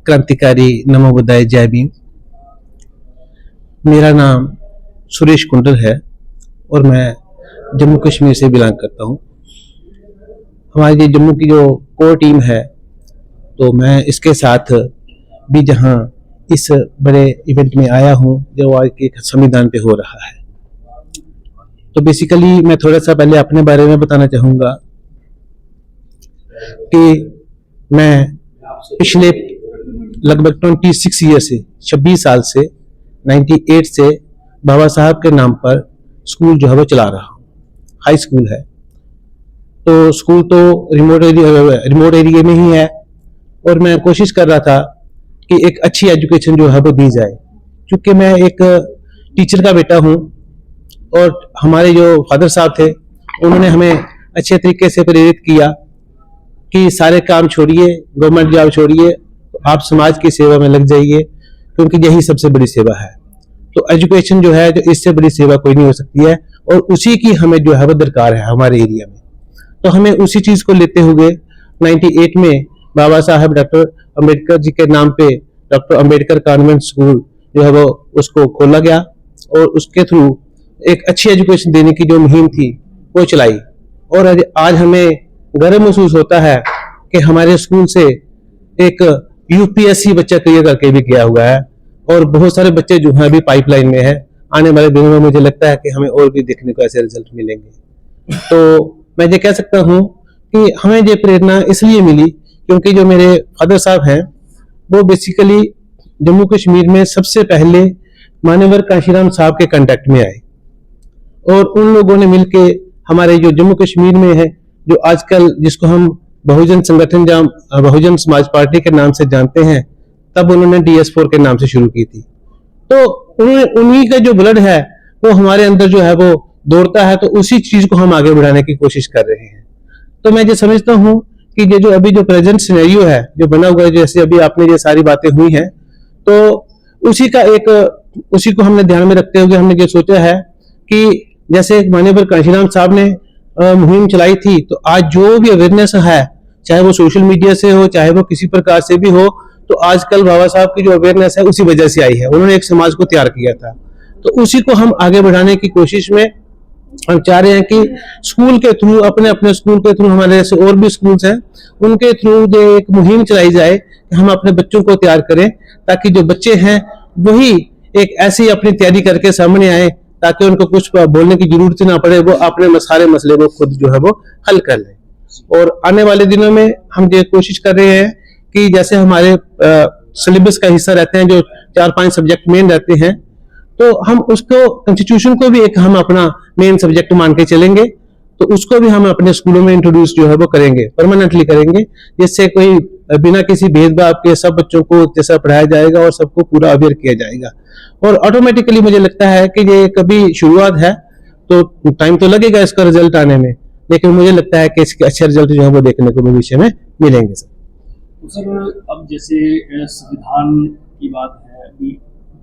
क्रांतिकारी नमो बुद्धाय, जय भीम। मेरा नाम सुरेश कुंडल है और मैं जम्मू कश्मीर से बिलोंग करता हूँ। हमारी जम्मू की जो कोर टीम है, तो मैं इसके साथ भी जहाँ इस बड़े इवेंट में आया हूँ जो आज के संविधान पे हो रहा है। तो बेसिकली मैं थोड़ा सा पहले अपने बारे में बताना चाहूँगा कि मैं पिछले लगभग 26 ईयर से 26 साल से 98 से बाबा साहब के नाम पर स्कूल जो है वो चला रहा हूँ। हाई स्कूल है, तो स्कूल तो रिमोट एरिया में ही है, और मैं कोशिश कर रहा था कि एक अच्छी एजुकेशन जो है वो दी जाए। क्योंकि मैं एक टीचर का बेटा हूँ, और हमारे जो फादर साहब थे उन्होंने हमें अच्छे तरीके से प्रेरित किया कि सारे काम छोड़िए, गवर्नमेंट जॉब छोड़िए, आप समाज की सेवा में लग जाइए, क्योंकि यही सबसे बड़ी सेवा है। तो एजुकेशन जो है, जो इससे बड़ी सेवा कोई नहीं हो सकती है, और उसी की हमें जो है वो दरकार है हमारे एरिया में। तो हमें उसी चीज को लेते हुए 98 में बाबा साहब डॉक्टर अंबेडकर जी के नाम पे डॉक्टर अंबेडकर कॉन्वेंट स्कूल जो है वो उसको खोला गया, और उसके थ्रू एक अच्छी एजुकेशन देने की जो मुहिम थी वो चलाई। और आज हमें गर्व महसूस होता है कि हमारे स्कूल से एक यूपीएससी बच्चा क्लियर करके भी गया हुआ है, और बहुत सारे बच्चे जो हैं अभी पाइपलाइन में है। आने वाले दिनों में मुझे लगता है कि हमें और भी देखने को ऐसे रिजल्ट मिलेंगे। तो मैं ये कह सकता हूँ कि हमें ये प्रेरणा इसलिए मिली क्योंकि जो मेरे फादर साहब हैं वो बेसिकली जम्मू कश्मीर में सबसे पहले मान्यवर काशीराम साहब के कांटेक्ट में आए, और उन लोगों ने मिलके हमारे जो जम्मू कश्मीर में है, जो आजकल जिसको हम बहुजन संगठन या बहुजन समाज पार्टी के नाम से जानते हैं, तब उन्होंने DS4 के नाम से शुरू की थी। तो उन्हीं का जो ब्लड है वो हमारे अंदर जो है वो दौड़ता है, तो उसी चीज को हम आगे बढ़ाने की कोशिश कर रहे हैं। तो मैं ये समझता हूँ कि ये जो अभी जो प्रेजेंट सिनेरियो है जो बना हुआ है, जैसे अभी आपने ये सारी बातें हुई हैं, तो उसी को हमने ध्यान में रखते हुए हमने ये सोचा है कि जैसे माननीय काशीराम साहब ने मुहिम चलाई थी, तो आज जो भी अवेयरनेस है, चाहे वो सोशल मीडिया से हो, चाहे वो किसी प्रकार से भी हो, तो आजकल बाबा साहब की जो अवेयरनेस है उसी वजह से आई है। उन्होंने एक समाज को तैयार किया था, तो उसी को हम आगे बढ़ाने की कोशिश में हम चाह रहे हैं कि स्कूल के थ्रू, अपने स्कूल के थ्रू, हमारे जैसे और भी स्कूल्स हैं उनके थ्रू जो एक मुहिम चलाई जाए कि हम अपने बच्चों को तैयार करें, ताकि जो बच्चे हैं वही एक ऐसी अपनी तैयारी करके सामने आए, ताकि उनको कुछ बोलने की जरूरत ना पड़े, वो अपने सारे मसले को खुद जो है वो हल कर लें। और आने वाले दिनों में हम ये कोशिश कर रहे हैं कि जैसे हमारे सिलेबस का हिस्सा रहते हैं, जो 4-5 सब्जेक्ट मेन रहते हैं, तो हम उसको कॉन्स्टिट्यूशन को भी एक हम अपना मेन सब्जेक्ट मान के चलेंगे, तो उसको भी हम अपने स्कूलों में इंट्रोड्यूस जो है वो करेंगे, परमानेंटली करेंगे, जिससे कोई बिना किसी भेदभाव के सब बच्चों को जैसा पढ़ाया जाएगा और सबको पूरा अवेयर किया जाएगा। और ऑटोमेटिकली मुझे लगता है कि ये कभी शुरुआत है, तो टाइम तो लगेगा इसका रिजल्ट आने में, लेकिन मुझे लगता है कि इसके अच्छे रिजल्ट जो है वो देखने को भविष्य में मिलेंगे। सर अब जैसे संविधान की बात है, अभी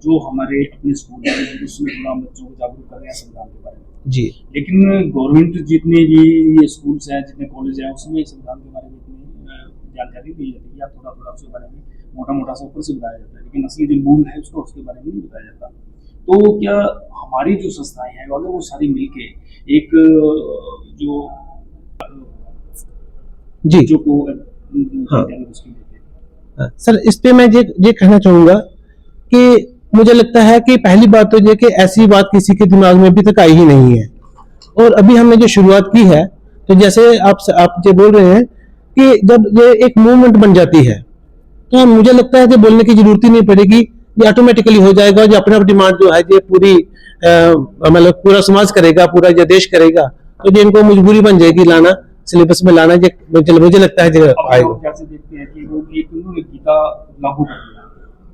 जो हमारे अपने स्कूल है उसमें थोड़ा बच्चों को जागरूक कर रहे हैं संविधान के बारे में जी, लेकिन गवर्नमेंट जितने भी ये स्कूल्स हैं, जितने कॉलेज हैं, उसमें संविधान के बारे में इतनी जानकारी दी जाती है, या थोड़ा थोड़ा उसके बारे में मोटा सा ऊपर से बताया जाता है, लेकिन असली जो मूल है उसको उसके बारे में नहीं बताया जाता। तो क्या हमारी जो संस्थाएं हैं अगर वो सारी मिलके एक जो जी जो को सर, इस पे मैं ये कहना चाहूंगा कि मुझे लगता है कि पहली बात तो ये कि ऐसी बात किसी के दिमाग में अभी तक आई ही नहीं है, और अभी हमने जो शुरुआत की है, तो जैसे आप जो बोल रहे हैं कि जब ये एक मूवमेंट बन जाती है, तो मुझे लगता है कि बोलने की जरूरत ही नहीं पड़ेगी, ये ऑटोमेटिकली हो जाएगा। जो अपना डिमांड जो है ये पूरी मतलब पूरा समाज करेगा, पूरा ये देश करेगा, तो ये इनको मजबूरी बन जाएगी लाना, सिलेबस में लाना। मुझे लगता है आएगा। जैसे देखते हैं कि वो गीता लागू कर दिया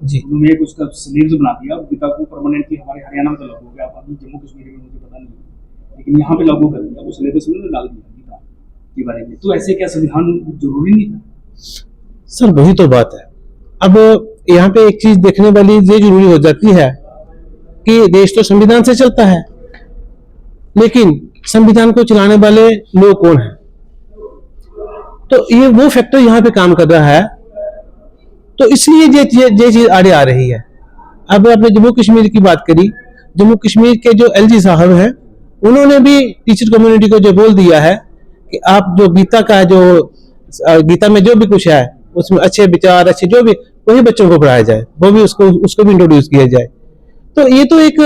जी, उन्होंने एक उसका सिलेबस बना दिया, गीता को परमानेंटली हमारे हरियाणा में तो लागू हो गया, अभी जम्मू कश्मीर में मुझे पता नहीं, लेकिन यहाँ पे लागू कर दिया, वो सिलेबस में डाल दिया गीता के बारे में। तो ऐसे क्या संविधान जरूरी नहीं था? सर वही तो बात है। अब यहाँ पे एक चीज देखने वाली ये जरूरी हो जाती है कि देश तो संविधान से चलता है, लेकिन संविधान को चलाने वाले लोग कौन हैं? तो ये वो फैक्टर यहाँ पे काम कर रहा है, तो इसलिए ये चीज आड़े आ रही है। अब आपने जम्मू कश्मीर की बात करी, जम्मू कश्मीर के जो LG साहब हैं उन्होंने भी टीचर कम्युनिटी को जो बोल दिया है कि आप जो गीता का जो गीता में जो भी कुछ है उसमें अच्छे विचार अच्छे जो भी वही बच्चों को पढ़ाया जाए, वो भी उसको भी इंट्रोड्यूस किया जाए। तो ये तो एक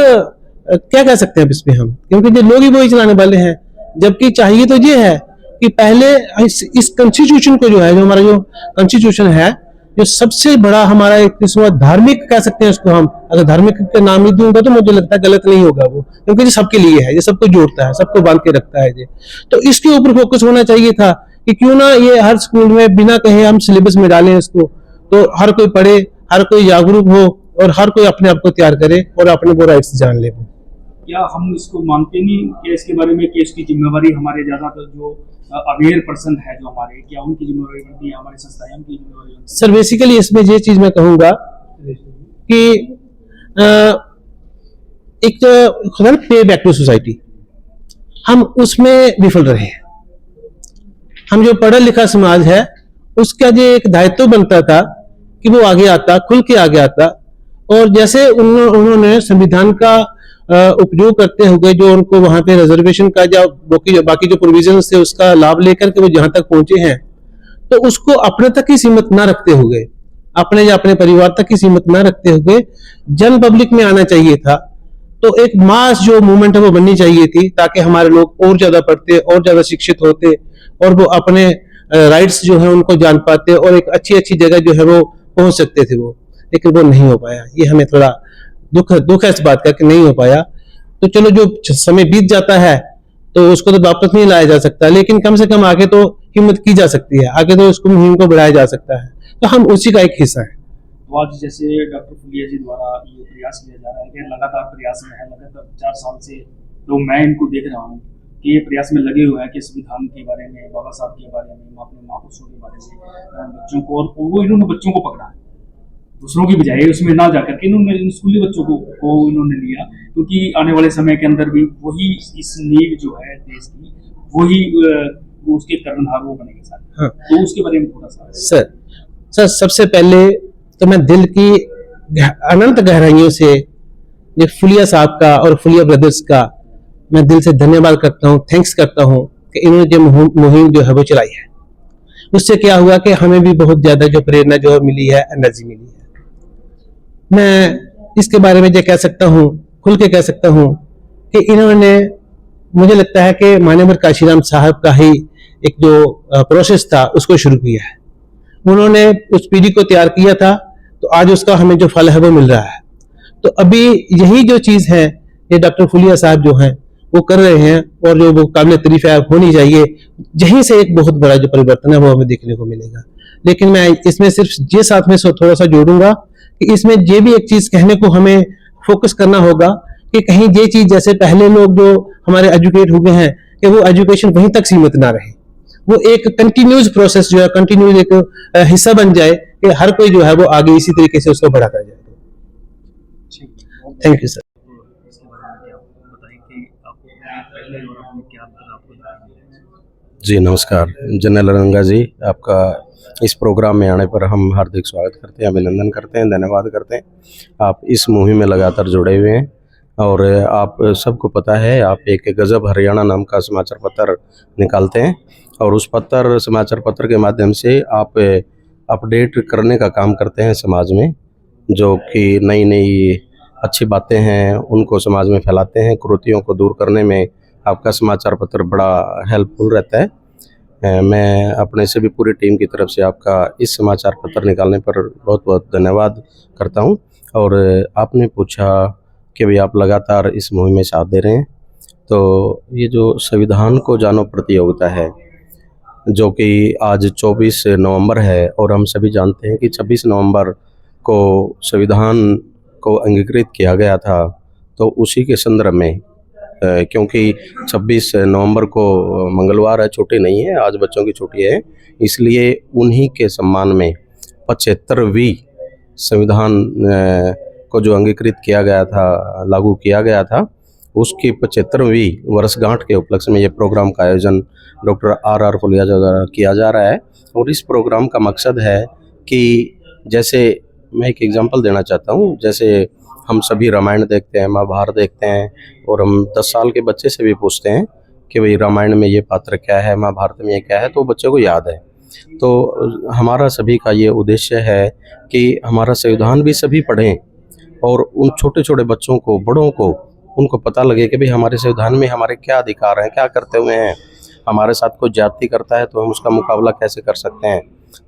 क्या कह सकते हैं इसमें हम, क्योंकि जो लोग ही वही चलाने वाले हैं। जबकि चाहिए तो ये है कि पहले इस कॉन्स्टिट्यूशन को जो है, जो हमारा जो कॉन्स्टिट्यूशन है, जो सबसे बड़ा हमारा एक किस्म धार्मिक कह सकते हैं उसको हम, अगर धार्मिक का नाम ही दूंगा तो मुझे लगता है गलत नहीं होगा वो, क्योंकि ये सबके लिए है, ये सबको जोड़ता है, सबको बांध के रखता है ये। तो इसके ऊपर फोकस होना चाहिए था कि क्यों ना ये हर स्कूल में बिना कहे हम सिलेबस में डालें इसको, तो हर कोई पढ़े, हर कोई जागरूक हो और हर कोई अपने आप को तैयार करे और अपने वो राइट्स जान ले। क्या हम इसको मानते नहीं कि इसके बारे में कि इसकी जिम्मेवारी हमारे ज़्यादातर जो अवेयर पर्सन है जो हमारे, क्या उनकी जिम्मेवारी बनती है, हमारी संस्थाएं उनकी जिम्मेवारी बनती है? सर बेसिकली इसमें ये चीज मैं कहूंगा कि एक खुदा पे बैक टू सोसाइटी, हम उसमें विफल रहे हैं। हम जो पढ़ा लिखा समाज है उसका जो एक दायित्व बनता था कि वो आगे आता, खुल के आगे आता, और जैसे उन्होंने संविधान का उपयोग करते हुए जो उनको वहां पे रिजर्वेशन का या बाकी जो प्रोविजन थे उसका लाभ लेकर के वो जहां तक पहुंचे हैं, तो उसको अपने तक ही सीमित ना रखते हुए, अपने या अपने परिवार तक ही सीमित ना रखते हुए जन पब्लिक में आना चाहिए था। तो एक मास जो मूवमेंट है वो बननी चाहिए थी, ताकि हमारे लोग और ज्यादा पढ़ते और ज्यादा शिक्षित होते और वो अपने राइट्स जो है उनको जान पाते और एक अच्छी अच्छी जगह जो है वो पहुंच सकते थे वो, लेकिन वो नहीं हो पाया। ये हमें थोड़ा दुख है इस बात का कि नहीं हो पाया। तो चलो जो समय बीत जाता है तो उसको तो वापस नहीं लाया जा सकता, लेकिन कम से कम आगे तो हिम्मत की जा सकती है, आगे तो उसको मुहिम को बढ़ाया जा सकता है, तो हम उसी का एक हिस्सा है। तो आज जैसे डॉक्टर फुलिया जी द्वारा ये प्रयास किया जा रहा है कि लगातार प्रयास में है, लगातार 4 साल से तो मैं इनको देख रहा हूँ कि ये प्रयास में लगे हुए हैं कि संविधान के बारे में, बाबा साहब के बारे में, अपने महापुरुषों के बारे में बच्चों को, और वो इन्होंने बच्चों को पकड़ा है, दूसरों की बजाय उसमें ना जाकर के इन्होंने स्कूली बच्चों को इन्होंने लिया, क्योंकि आने वाले समय के अंदर भी वही इस नींव जो है देश की, वही उसके कर्णधार वो बनेंगे सारे। हाँ। तो उसके बारे में थोड़ा सा सर सबसे पहले तो मैं दिल की अनंत गहराइयों से ये फुलिया साहब का और फुलिया ब्रदर्स का मैं दिल से धन्यवाद करता हूँ, थैंक्स करता हूँ कि इन्होंने जो मुहिम जो है वो चलाई है। उससे क्या हुआ कि हमें भी बहुत ज्यादा जो प्रेरणा जो मिली है, एनर्जी मिली है। मैं इसके बारे में जो कह सकता हूँ, खुल के कह सकता हूँ कि इन्होंने, मुझे लगता है कि माननीय काशीराम साहब का ही एक जो प्रोसेस था उसको शुरू किया है। उन्होंने उस पीढ़ी को तैयार किया था, तो आज उसका हमें जो फल है वो मिल रहा है। तो अभी यही जो चीज है ये डॉक्टर फुलिया साहब जो हैं वो कर रहे हैं, और जो वो काबिल तारीफ है होनी चाहिए, यहीं से एक बहुत बड़ा जो परिवर्तन है वो हमें देखने को मिलेगा। लेकिन मैं इसमें सिर्फ ये साथ में थोड़ा सा जोड़ूंगा कि इसमें ये भी एक चीज कहने को हमें फोकस करना होगा कि कहीं ये चीज, जैसे पहले लोग जो हमारे एजुकेट हुए हैं, कि वो एजुकेशन वहीं तक सीमित ना रहे, वो एक कंटिन्यूस प्रोसेस जो है, कंटिन्यूस एक हिस्सा बन जाए कि हर कोई जो है वो आगे इसी तरीके से उसको बढ़ाता जाए। Thank you sir. जी नमस्कार, जनरल रंगा जी, आपका इस प्रोग्राम में आने पर हम हार्दिक स्वागत करते हैं, अभिनंदन करते हैं, धन्यवाद करते हैं। आप इस मुहिम में लगातार जुड़े हुए हैं और आप सबको पता है आप एक गजब हरियाणा नाम का समाचार पत्र निकालते हैं और उस समाचार पत्र के माध्यम से आप अपडेट करने का काम करते हैं समाज में, जो कि नई नई अच्छी बातें हैं उनको समाज में फैलाते हैं। कुरीतियों को दूर करने में आपका समाचार पत्र बड़ा हेल्पफुल रहता है। मैं अपने से भी पूरी टीम की तरफ से आपका इस समाचार पत्र निकालने पर बहुत बहुत धन्यवाद करता हूं। और आपने पूछा कि भाई आप लगातार इस मुहिम में साथ दे रहे हैं, तो ये जो संविधान को जानो प्रतियोगिता है जो कि आज 24 नवंबर है, और हम सभी जानते हैं कि 26 नवंबर को संविधान को अंगीकृत किया गया था, तो उसी के संदर्भ में क्योंकि 26 नवंबर को मंगलवार है, छुट्टी नहीं है, आज बच्चों की छुट्टी है, इसलिए उन्हीं के सम्मान में 75वीं संविधान को जो अंगीकृत किया गया था, लागू किया गया था, उसकी 75वीं वर्षगांठ के उपलक्ष्य में ये प्रोग्राम का आयोजन डॉक्टर आर फुलिया द्वारा किया जा रहा है। और इस प्रोग्राम का मकसद है कि, जैसे मैं एक एग्जांपल देना चाहता हूँ, जैसे हम सभी रामायण देखते हैं, महाभारत देखते हैं, और हम 10 साल के बच्चे से भी पूछते हैं कि भाई रामायण में ये पात्र क्या है, महाभारत में ये क्या है, तो बच्चे को याद है। तो हमारा सभी का ये उद्देश्य है कि हमारा संविधान भी सभी पढ़ें और उन छोटे छोटे बच्चों को, बड़ों को, उनको पता लगे कि भाई हमारे संविधान में हमारे क्या अधिकार हैं, क्या करते हुए हैं, हमारे साथ कोई ज्यादती करता है तो हम उसका मुकाबला कैसे कर सकते हैं।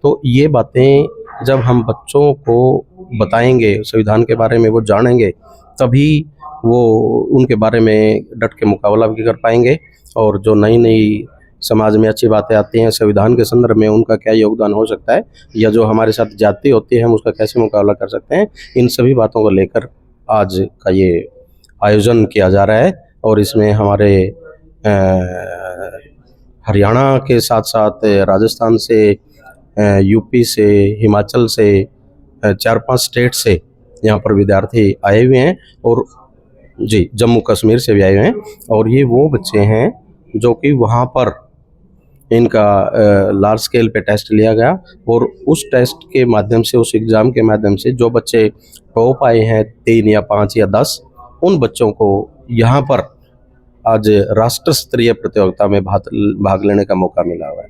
तो ये बातें जब हम बच्चों को बताएंगे, संविधान के बारे में वो जानेंगे, तभी वो उनके बारे में डट के मुकाबला भी कर पाएंगे। और जो नई नई समाज में अच्छी बातें आती हैं संविधान के संदर्भ में, उनका क्या योगदान हो सकता है, या जो हमारे साथ ज्यादती होती है हम उसका कैसे मुकाबला कर सकते हैं, इन सभी बातों को लेकर आज का ये आयोजन किया जा रहा है। और इसमें हमारे हरियाणा के साथ साथ राजस्थान से, यूपी से, हिमाचल से, 4-5 स्टेट से यहाँ पर विद्यार्थी आए हुए हैं, और जी जम्मू कश्मीर से भी आए हुए हैं। और ये वो बच्चे हैं जो कि वहाँ पर इनका लार्ज स्केल पे टेस्ट लिया गया, और उस टेस्ट के माध्यम से, उस एग्ज़ाम के माध्यम से जो बच्चे टॉप आए हैं 3 या 5 या 10, उन बच्चों को यहाँ पर आज राष्ट्र स्तरीय प्रतियोगिता में भाग लेने का मौका मिला हुआ है।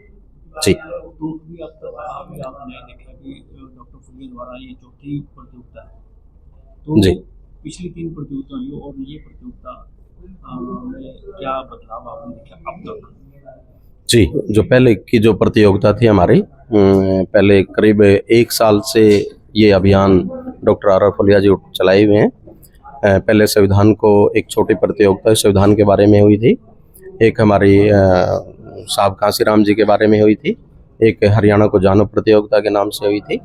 जी, तो भी आपने देखा कि डॉक्टर फुलिया द्वारा ये चौथी प्रतियोगिता है, तो जी पिछली 3 प्रतियोगिता हुई और ये प्रतियोगिता में क्या बदलाव आपने देखा अब तक? जी, जो पहले की जो प्रतियोगिता थी हमारी, पहले करीब 1 साल से ये अभियान डॉक्टर आर फुलिया जी चलाए हुए हैं। पहले संविधान को एक छोटी प्रतियोगिता संविधान के बारे में हुई थी, एक हमारी साहब कांसीराम जी के बारे में हुई थी, एक हरियाणा को जानो प्रतियोगिता के नाम से हुई थी।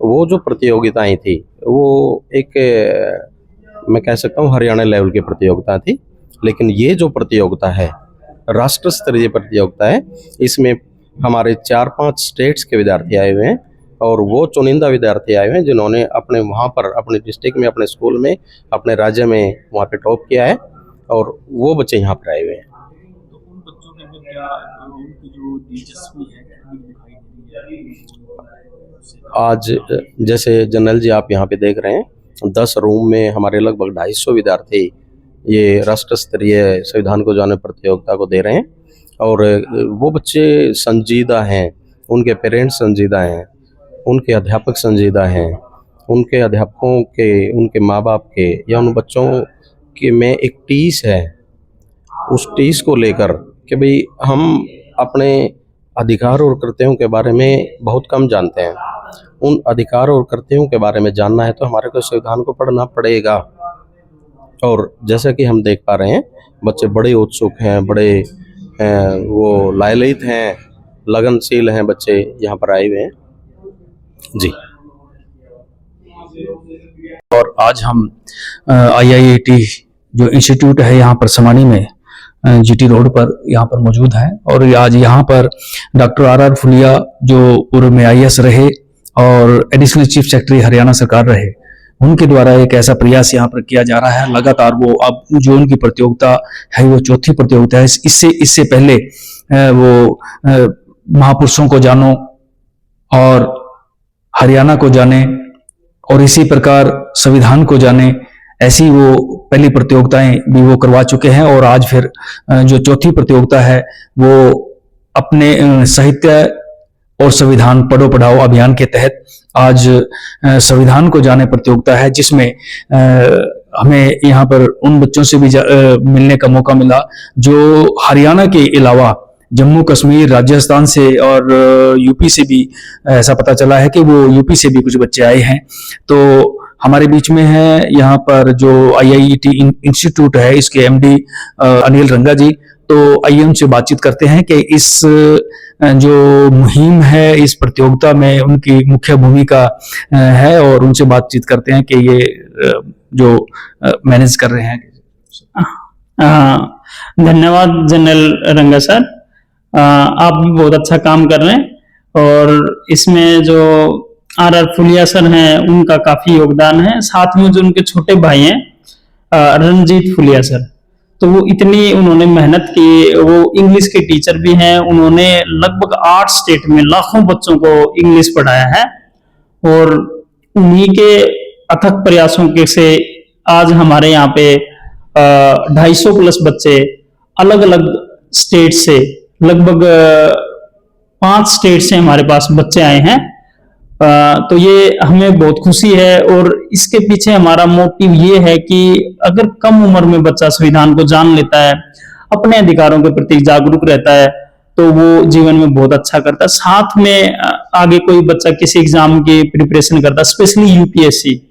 वो जो प्रतियोगिताएं थी वो एक, मैं कह सकता हूँ, हरियाणा लेवल की प्रतियोगिता थी। लेकिन ये जो प्रतियोगिता है राष्ट्र स्तरीय प्रतियोगिता है, इसमें हमारे 4-5 स्टेट्स के विद्यार्थी आए हुए हैं, और वो चुनिंदा विद्यार्थी आए हुए हैं जिन्होंने अपने वहाँ पर, अपने डिस्ट्रिक्ट में, अपने स्कूल में, अपने राज्य में वहाँ पे टॉप किया है, और वो बच्चे यहाँ पर आए हुए हैं। तो उन बच्चों के अंदर क्या उनकी जो दिलचस्पी है दिखाई दे रही है? आज जैसे जनरल जी आप यहाँ पे देख रहे हैं, 10 रूम में हमारे लगभग 250 विद्यार्थी ये राष्ट्र स्तरीय संविधान को जाने प्रतियोगिता को दे रहे हैं, और वो बच्चे संजीदा हैं, उनके पेरेंट्स संजीदा हैं, उनके अध्यापक संजीदा हैं, उनके अध्यापकों के, उनके माँ बाप के, या उन बच्चों के में एक टीस है, उस टीस को लेकर कि भाई हम अपने अधिकार और कर्तव्यों के बारे में बहुत कम जानते हैं। उन अधिकार और कर्तव्यों के बारे में जानना है तो हमारे को संविधान को पढ़ना पड़ेगा। और जैसा कि हम देख पा रहे हैं, बच्चे बड़े उत्सुक हैं, बड़े वो लायलित हैं, लगनशील हैं, बच्चे यहाँ पर आए हुए हैं। जी, और आज हम IIET जो इंस्टीट्यूट है यहाँ पर समानी में, GT रोड पर यहाँ पर मौजूद है, और आज यहाँ पर डॉक्टर RR फुलिया जो पूर्व में IAS रहे और एडिशनल चीफ सेक्रेटरी हरियाणा सरकार रहे, उनके द्वारा एक ऐसा प्रयास यहाँ पर किया जा रहा है लगातार। वो अब जो उनकी प्रतियोगिता है वो चौथी प्रतियोगिता है। इससे पहले वो महापुरुषों को जानो और हरियाणा को जाने, और इसी प्रकार संविधान को जाने, ऐसी वो पहली प्रतियोगिताएं भी वो करवा चुके हैं। और आज फिर जो चौथी प्रतियोगिता है वो अपने साहित्य और संविधान पढ़ो पढ़ाओ अभियान के तहत आज संविधान को जाने प्रतियोगिता है, जिसमें हमें यहाँ पर उन बच्चों से भी मिलने का मौका मिला जो हरियाणा के अलावा जम्मू कश्मीर, राजस्थान से और यूपी से भी, ऐसा पता चला है कि वो यूपी से भी कुछ बच्चे आए हैं। तो हमारे बीच में है यहाँ पर जो IIET इंस्टीट्यूट है, इसके MD अनिल रंगा जी। तो आइए उनसे बातचीत करते हैं कि इस जो मुहिम है, इस प्रतियोगिता में उनकी मुख्य भूमिका है, और उनसे बातचीत करते हैं कि ये जो मैनेज कर रहे हैं। धन्यवाद जनरल रंगा सर, आप भी बहुत अच्छा काम कर रहे हैं, और इसमें जो RR फुलिया सर हैं उनका काफी योगदान है। साथ में जो उनके छोटे भाई हैं रणजीत फुलिया सर, तो वो इतनी उन्होंने मेहनत की, वो इंग्लिश के टीचर भी हैं, उन्होंने लगभग 8 स्टेट में लाखों बच्चों को इंग्लिश पढ़ाया है, और उन्हीं के अथक प्रयासों के से आज हमारे यहाँ पे 250 प्लस बच्चे अलग अलग स्टेट से, लगभग 5 स्टेट से हमारे पास बच्चे आए हैं। तो ये हमें बहुत खुशी है, और इसके पीछे हमारा मोटिव ये है कि अगर कम उम्र में बच्चा संविधान को जान लेता है, अपने अधिकारों के प्रति जागरूक रहता है, तो वो जीवन में बहुत अच्छा करता है। साथ में आगे कोई बच्चा किसी एग्जाम की प्रिपरेशन करता है, स्पेशली यूपीएससी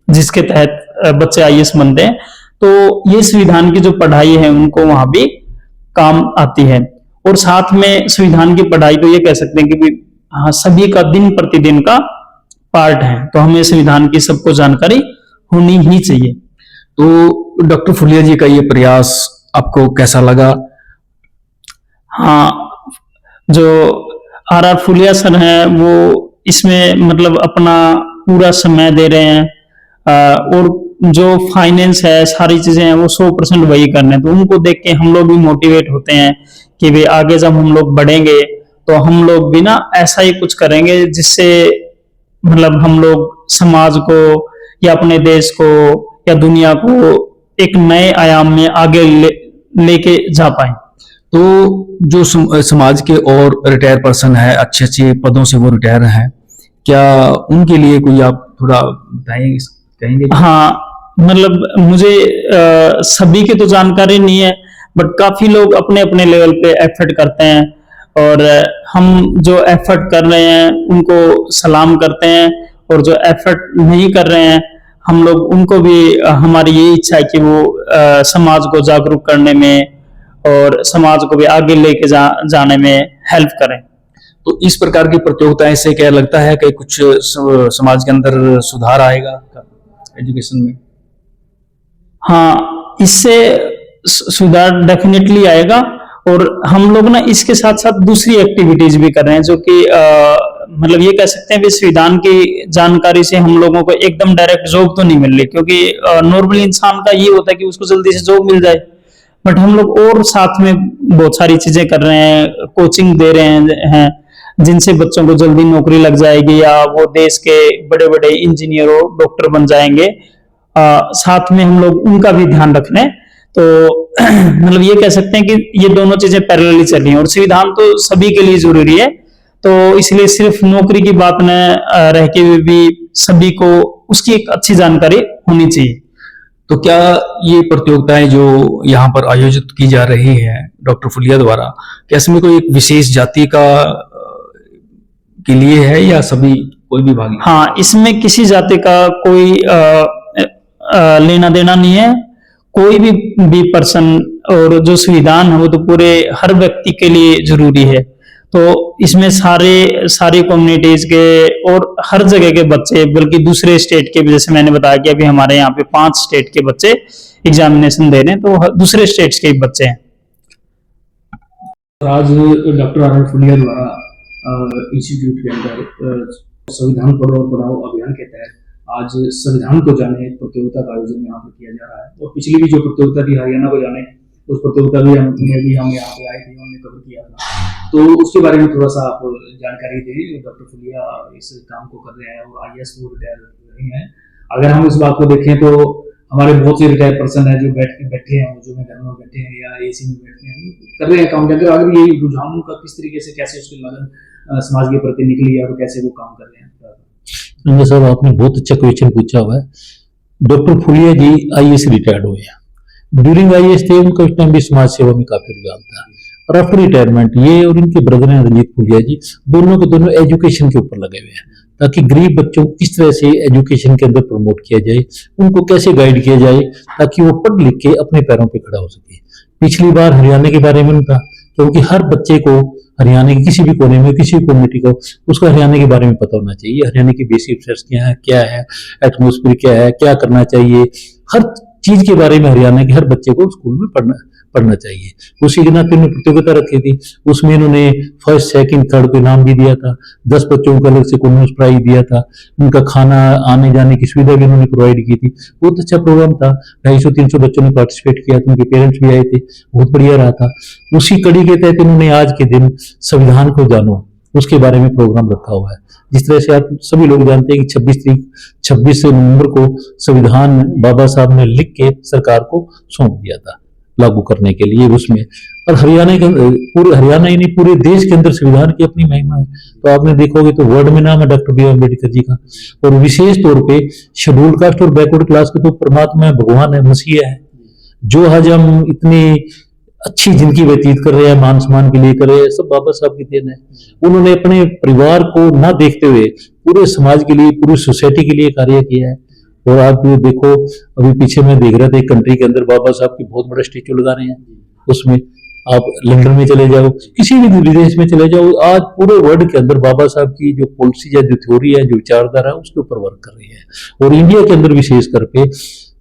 जिसके तहत बच्चे आईएएस बनते हैं, तो ये संविधान की जो पढ़ाई है उनको वहां भी काम आती है। और साथ में संविधान की पढ़ाई तो ये कह सकते हैं कि हाँ, सभी का दिन प्रतिदिन का पार्ट है, तो हमें संविधान की सबको जानकारी होनी ही चाहिए। तो डॉक्टर फुलिया जी का ये प्रयास आपको कैसा लगा? हाँ, जो आर फुलिया सर हैं वो इसमें मतलब अपना पूरा समय दे रहे हैं, और जो फाइनेंस है, सारी चीजें हैं, वो 100% वही कर रहे हैं। तो उनको देख के हम लोग भी मोटिवेट होते हैं कि भाई आगे जब हम लोग बढ़ेंगे तो हम लोग भी ना ऐसा ही कुछ करेंगे जिससे मतलब हम लोग समाज को या अपने देश को या दुनिया को एक नए आयाम में आगे लेके जा पाए। तो जो समाज के और रिटायर पर्सन है, अच्छे अच्छे पदों से वो रिटायर हैं, क्या उनके लिए कोई आप थोड़ा बताएंगे, कहेंगे? हाँ, मतलब मुझे सभी की तो जानकारी नहीं है, बट काफी लोग अपने अपने लेवल पे एफर्ट करते हैं, और हम जो एफर्ट कर रहे हैं उनको सलाम करते हैं, और जो एफर्ट नहीं कर रहे हैं हम लोग उनको भी, हमारी यही इच्छा है कि वो समाज को जागरूक करने में और समाज को भी आगे लेके जाने में हेल्प करें। तो इस प्रकार की प्रतियोगिताएं से क्या लगता है कि कुछ समाज के अंदर सुधार आएगा एजुकेशन में? हाँ, इससे सुधार डेफिनेटली आएगा, और हम लोग ना इसके साथ साथ दूसरी एक्टिविटीज भी कर रहे हैं, जो कि मतलब ये कह सकते हैं कि संविधान की जानकारी से हम लोगों को एकदम डायरेक्ट जॉब तो नहीं मिल रही, क्योंकि नॉर्मल इंसान का ये होता है कि उसको जल्दी से जॉब मिल जाए, बट हम लोग और साथ में बहुत सारी चीजें कर रहे हैं, कोचिंग दे रहे हैं जिनसे बच्चों को जल्दी नौकरी लग जाएगी या वो देश के बड़े बड़े इंजीनियर और डॉक्टर बन जाएंगे। साथ में हम लोग उनका भी ध्यान रख रहे हैं। तो मतलब ये कह सकते हैं कि ये दोनों चीजें पैरेलली चल रही हैं, और संविधान तो सभी के लिए जरूरी है, तो इसलिए सिर्फ नौकरी की बात न रह के भी सभी को उसकी एक अच्छी जानकारी होनी चाहिए। तो क्या ये प्रतियोगिताएं जो यहाँ पर आयोजित की जा रही हैं डॉक्टर फुलिया द्वारा, क्या इसमें कोई एक विशेष जाति का के लिए है या सभी कोई भी भाग? हाँ, इसमें किसी जाति का कोई लेना देना नहीं है, कोई भी पर्सन, और जो संविधान है वो तो पूरे हर व्यक्ति के लिए जरूरी है। तो इसमें सारी कम्युनिटीज के और हर जगह के बच्चे, बल्कि दूसरे स्टेट के भी, जैसे मैंने बताया कि अभी हमारे यहाँ पे 5 स्टेट के बच्चे एग्जामिनेशन दे रहे हैं, तो दूसरे स्टेट्स के भी बच्चे हैं। आज डॉक्टर आर फुलिया द्वारा इंस्टीट्यूट के अंदर संविधान पढ़ो और पढ़ाओ अभियान के तहत आज संविधान को जाने प्रतियोगिता का आयोजन यहाँ पर किया जा रहा है। और पिछली भी जो प्रतियोगिता थी हरियाणा को जाने, उस प्रतियोगिता भी हम यहाँ पे आए थे, हमने कवर किया था, तो उसके बारे में थोड़ा सा आप जानकारी दें। डॉक्टर फुलिया इस काम को कर रहे हैं और आईएएस वो रिटायर रहे हैं। अगर हम इस बात को देखें तो हमारे बहुत से रिटायर पर्सन है जो बैठे हैं, जो में घर में बैठे हैं या एसी में बैठे हैं, कर रहे हैं काम के अंदर। अगर ये रुझान का किस तरीके से, कैसे उसकी लगन समाज के प्रति निकली है और कैसे वो काम कर रहे हैं? रंगा साहब, आपने बहुत अच्छा क्वेश्चन पूछा हुआ है। डॉक्टर फुलिया जी आईएएस रिटायर्ड हुए हैं। ड्यूरिंग आईएएस थे, उनका उस टाइम भी समाज सेवा में काफी रुझान था, और आफ्टर रिटायरमेंट ये और इनके ब्रदर हैं रंजीत फुलिया जी, दोनों के दोनों एजुकेशन के ऊपर लगे हुए हैं, ताकि गरीब बच्चों को किस तरह से एजुकेशन के अंदर प्रमोट किया जाए, उनको कैसे गाइड किया जाए ताकि वो पढ़ लिख के अपने पैरों पे खड़ा हो सके। पिछली बार हरियाणा के बारे में था, क्योंकि हर बच्चे को हरियाणा के किसी भी कोने में, किसी भी कम्युनिटी को, उसको हरियाणा के बारे में पता होना चाहिए। हरियाणा की बेसिक रिसर्च क्या है, एटमॉस्फेयर क्या है, क्या करना चाहिए, हर चीज के बारे में हरियाणा के हर बच्चे को स्कूल में पढ़ना चाहिए। उसी के नाते उन्होंने प्रतियोगिता रखी थी, उसमें इन्होंने फर्स्ट, सेकंड, थर्ड को इनाम भी दिया था। 10 बच्चों को अलग से कॉन्फ्रेंस प्राइज दिया था। उनका खाना आने जाने की सुविधा भी उन्होंने प्रोवाइड की थी। बहुत अच्छा प्रोग्राम था। 250-300 बच्चों ने पार्टिसिपेट किया था, उनके पेरेंट्स भी आए थे, बहुत बढ़िया रहा था। उसी कड़ी के तहत इन्होंने आज के दिन संविधान को जानो उसके बारे में प्रोग्राम रखा हुआ है। जिस तरह से आप सभी लोग जानते हैं कि 26 नवंबर को संविधान बाबा साहब ने लिख के सरकार को सौंप दिया था लागू करने के लिए उसमें, और हरियाणा के पूरे हरियाणा ही नहीं पूरे देश के अंदर संविधान की अपनी महिमा है। तो आपने देखोगे तो वर्ड में नाम है doctor B are Ambedkar ji का, और विशेष तौर पे शेड्यूल कास्ट और बैकवर्ड क्लास के तो परमात्मा है, भगवान है, मसीहा है। जो आज हम इतनी अच्छी जिंदगी व्यतीत कर रहे हैं, मान सम्मान के लिए कर रहे हैं, सब बाबा साहब की देन है। उन्होंने अपने परिवार को ना देखते हुए पूरे समाज के लिए, पूरी सोसाइटी के लिए कार्य किया है। और आप ये देखो, अभी पीछे मैं देख रहा था एक कंट्री के अंदर बाबा साहब की बहुत बड़ा स्टेचू लगा रहे हैं, उसमें आप लंदन में चले जाओ, किसी भी विदेश में चले जाओ, आज पूरे वर्ल्ड के अंदर बाबा साहब की जो पॉलिसी है, जो थ्योरी है, जो विचारधारा है, उसके ऊपर वर्क कर रही है। और इंडिया के अंदर विशेष करके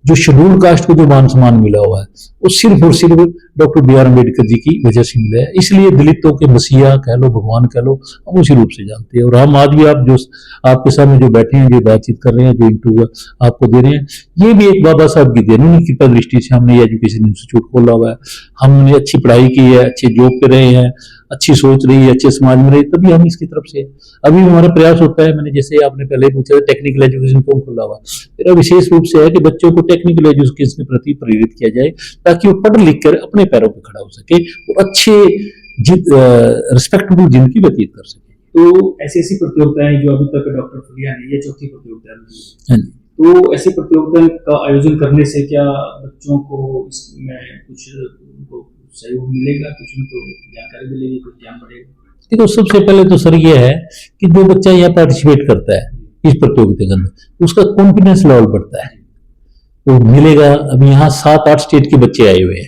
जो शेड्यूल कास्ट को जो मान सम्मान मिला हुआ है, वो सिर्फ और सिर्फ doctor B are Ambedkar ji की वजह से मिला है। इसलिए दलितों के मसीहा कह लो, भगवान कह लो, हम उसी रूप से जानते हैं। और हम आज भी आप जो आपके सामने जो बैठे हैं, जो बातचीत कर रहे हैं, जो इंटरव्यू आपको दे रहे हैं, ये भी एक बाबा साहब की देन, उनकी कृपा दृष्टि से हमने ये एजुकेशन इंस्टीट्यूट खोला हुआ है। हमने अच्छी पढ़ाई की है, अच्छे जॉब पे रहे हैं, अच्छी सोच रही है, अच्छे समाज में रही, तभी हम इसकी तरफ से। अभी हमारा प्रयास होता है, मैंने जैसे आपने पहले पूछा टेक्निकल एजुकेशन क्यों खोला हुआ, मेरा विशेष रूप से है कि बच्चों को टेक्निकल एजुकेशन के प्रति प्रेरित किया जाए, ताकि वो पढ़ लिख कर अपने पैरों पर खड़ा हो सके और अच्छे रिस्पेक्टेबल जिंदगी व्यतीत कर सके। तो ऐसी प्रतियोगिताएं जो अभी तक डॉक्टर फुलिया ने, ये चौथी प्रतियोगिता है, तो ऐसी प्रतियोगिता का आयोजन करने से क्या बच्चों को इसमें कुछ सहयोग मिलेगा, कुछ उनको जानकारी मिलेगी, कुछ ज्ञान बढ़ेगा? देखो, सबसे पहले तो सर ये है कि जो बच्चा यहाँ पार्टिसिपेट करता है इस प्रतियोगिता के अंदर, उसका कॉन्फिडेंस लेवल बढ़ता है, तो मिलेगा। अभी यहाँ 7-8 स्टेट के बच्चे आए हुए हैं,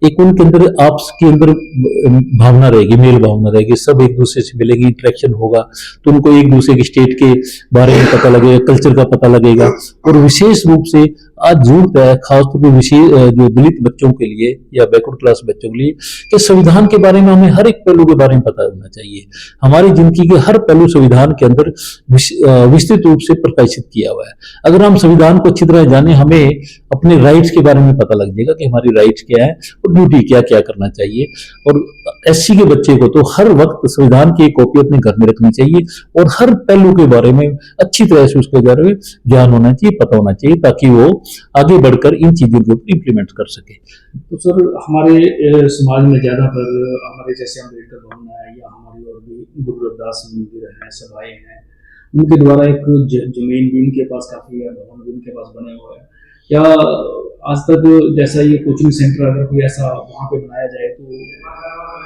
एक उनके अंदर आपस के अंदर भावना रहेगी, मेल भावना रहेगी, सब एक दूसरे से मिलेगी, इंटरेक्शन होगा, तो उनको एक दूसरे के स्टेट के बारे में पता लगेगा, कल्चर का पता लगेगा। और विशेष रूप से आज जरूरत है खासतौर पर विशेष जो दलित बच्चों के लिए या बैकवर्ड क्लास बच्चों के लिए, कि संविधान के बारे में हमें हर एक पहलू के बारे में पता होना चाहिए। हमारी जिंदगी के हर पहलू संविधान के अंदर विस्तृत रूप से प्रकाशित किया हुआ है। अगर हम संविधान को अच्छी तरह जाने, हमें अपने राइट्स के बारे में पता लग जाएगा कि हमारी राइट्स क्या है और ड्यूटी क्या क्या करना चाहिए। और एससी के बच्चे को तो हर वक्त संविधान की एक कॉपी अपने घर में रखनी चाहिए और हर पहलू के बारे में अच्छी तरह से उसके बारे में ज्ञान होना चाहिए, पता होना चाहिए, ताकि वो आगे बढ़कर इन चीजों के ऊपर इम्प्लीमेंट कर सके। तो सर, हमारे समाज में ज्यादातर हमारे जैसे अम्बेडकर भवन है या हमारी और भी गुरु रविदास मंदिर है, सभाएं हैं, उनके द्वारा एक जमीन भी उनके पास काफी है, भवन भी उनके पास बने हुए हैं। क्या आज तक जैसा ये कोचिंग सेंटर अगर कोई ऐसा वहाँ पे बनाया जाए, तो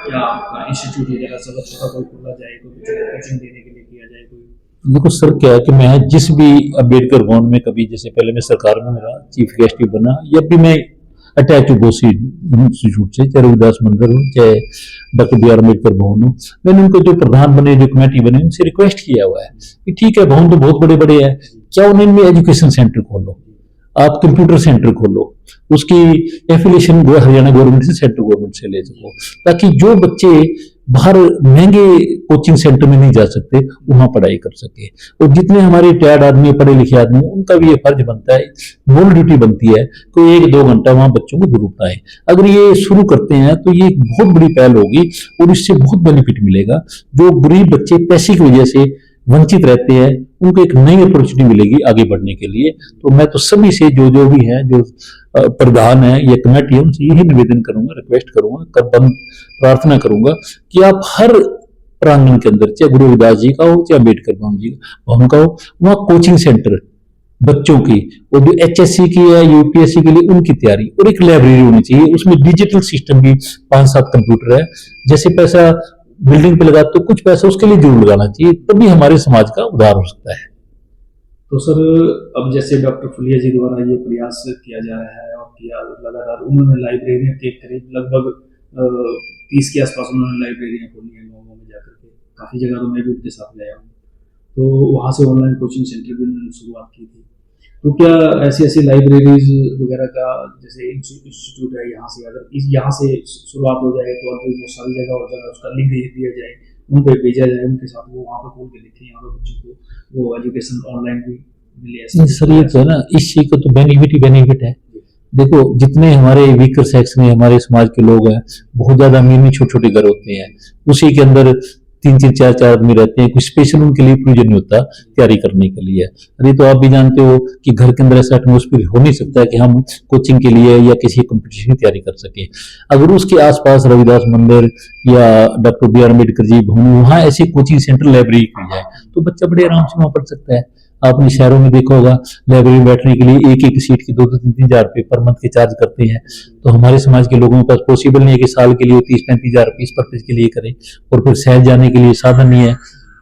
क्या इंस्टीट्यूट वगैरह सब अच्छा कोई खोला जाए, कोई कोचिंग देने के लिए किया जाए कोई? देखो सर, क्या है कि मैं जिस भी अम्बेडकर भवन में कभी, जैसे पहले मैं सरकार में मेरा चीफ गेस्ट भी बना, या भी मैं अटैच हूँ बोसी इंस्टीट्यूट से, चाहे रविदास मंदिर हो, चाहे डॉक्टर बी आर अम्बेडकर भवन हो, मैंने उनको जो प्रधान बने, जो कमेटी बने, उनसे रिक्वेस्ट किया हुआ है कि ठीक है, भवन तो बहुत बड़े बड़े हैं, क्या उन्हें एजुकेशन सेंटर खोलो, आप कंप्यूटर सेंटर खोलो, उसकी एफिलिएशन हरियाणा गवर्नमेंट से, सेंट्रल गवर्नमेंट से ले सको, ताकि जो बच्चे बाहर महंगे कोचिंग सेंटर में नहीं जा सकते, वहां पढ़ाई कर सके। और जितने हमारे रिटायर्ड आदमी, पढ़े लिखे आदमी, उनका भी ये फर्ज बनता है, मोरल ड्यूटी बनती है कोई 1-2 घंटा वहां बच्चों को जरूर पढ़ाए। अगर ये शुरू करते हैं तो ये एक बहुत बड़ी पहल होगी और इससे बहुत बेनिफिट मिलेगा। जो गरीब बच्चे पैसे की वजह से वंचित रहते हैं, उनको एक नई अपॉर्चुनिटी मिलेगी आगे बढ़ने के लिए। तो मैं तो सभी से जो भी है, जो प्रधान है या कमेटी है, उनसे यही निवेदन करूंगा, रिक्वेस्ट करूंगा, प्रार्थना करूंगा कि आप हर प्रांगण के अंदर, चाहे गुरु रविदास जी का हो, चाहे अम्बेडकर भवन का हो, वहाँ कोचिंग सेंटर बच्चों की, और जो HSC की है, UPSC के लिए उनकी तैयारी, और एक लाइब्रेरी होनी चाहिए, उसमें डिजिटल सिस्टम भी 5-7 कंप्यूटर है। जैसे पैसा बिल्डिंग पे लगा तो कुछ पैसा उसके लिए जरूर लगाना चाहिए, तभी हमारे समाज का उद्धार हो सकता है। तो सर, अब जैसे डॉक्टर फुलिया जी द्वारा ये प्रयास किया जा रहा है और किया लगातार, उन्होंने लाइब्रेरियां के करीब लगभग 30 के आसपास उन्होंने लाइब्रेरियां खोली हैं गाँव में जाकर के, काफ़ी जगह तो मैं भी उनके साथ गया हूँ। तो वहाँ से ऑनलाइन कोचिंग सेंटर भी उन्होंने शुरुआत की थी। तो क्या ऐसी लाइब्रेरीज वगैरह का जैसे इंस्टीट्यूट है, यहाँ से अगर यहाँ से शुरुआत हो जाए तो अगर वो सारी जगह हो जाए, उसका लिंक दिया जाए, उनको भेजा जाए, उनके साथ वो वहाँ पर खोल के लिखें, यहाँ पर बच्चों को वो एजुकेशन ऑनलाइन भी मिले। सर, ये तो है ना, इस चीज का तो बेनिफिट है। देखो, जितने हमारे वीकर सेक्शन है, हमारे समाज के लोग हैं, बहुत ज्यादा अमीर में छोटे छोटे घर होते हैं, उसी के अंदर 3 4 4 आदमी रहते हैं, कुछ स्पेशल उनके लिए प्रयोजन नहीं होता तैयारी करने के लिए। अरे तो आप भी जानते हो कि घर के अंदर ऐसा एटमोस्फेयर हो नहीं सकता है कि हम कोचिंग के लिए या किसी कंपटीशन की तैयारी कर सके। अगर उसके आसपास रविदास मंदिर या doctor B are Ambedkar ji भवन, वहाँ ऐसी कोचिंग सेंटर लाइब्रेरी की जाए तो बच्चा बड़े आराम से वहाँ पढ़ सकता है। आपने शहरों में देखा होगा लाइब्रेरी में बैठने के लिए एक एक सीट की 2 2 3 3 हजार रुपये पर मंथ के चार्ज करते हैं। तो हमारे समाज के लोगों के पास पॉसिबल नहीं है कि साल के लिए 30 35 हजार रुपये इस पर्पज के लिए करें, और फिर शहर जाने के लिए साधन नहीं है,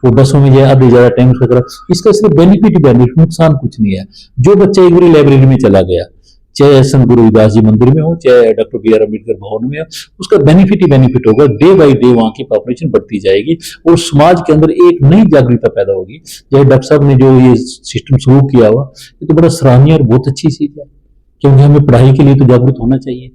वो बसों में जाए आधे ज्यादा टाइम वगैरह। इसका सिर्फ बेनिफिट ही बेनिफिट, नुकसान कुछ नहीं है। जो बच्चा एक बार लाइब्रेरी में चला गया, चाहे संत गुरु रविदास जी मंदिर में हो, चाहे डॉक्टर बी आर अम्बेडकर भवन में हो, उसका बेनिफिट ही बेनिफिट होगा। डे बाय डे वहां की पॉपुलेशन बढ़ती जाएगी और समाज के अंदर एक नई जागरूकता पैदा होगी। जैसे डॉक्टर साहब ने जो ये सिस्टम शुरू किया हुआ, ये तो बड़ा सराहनीय और बहुत अच्छी चीज है, क्योंकि हमें पढ़ाई के लिए तो जागरूक होना चाहिए।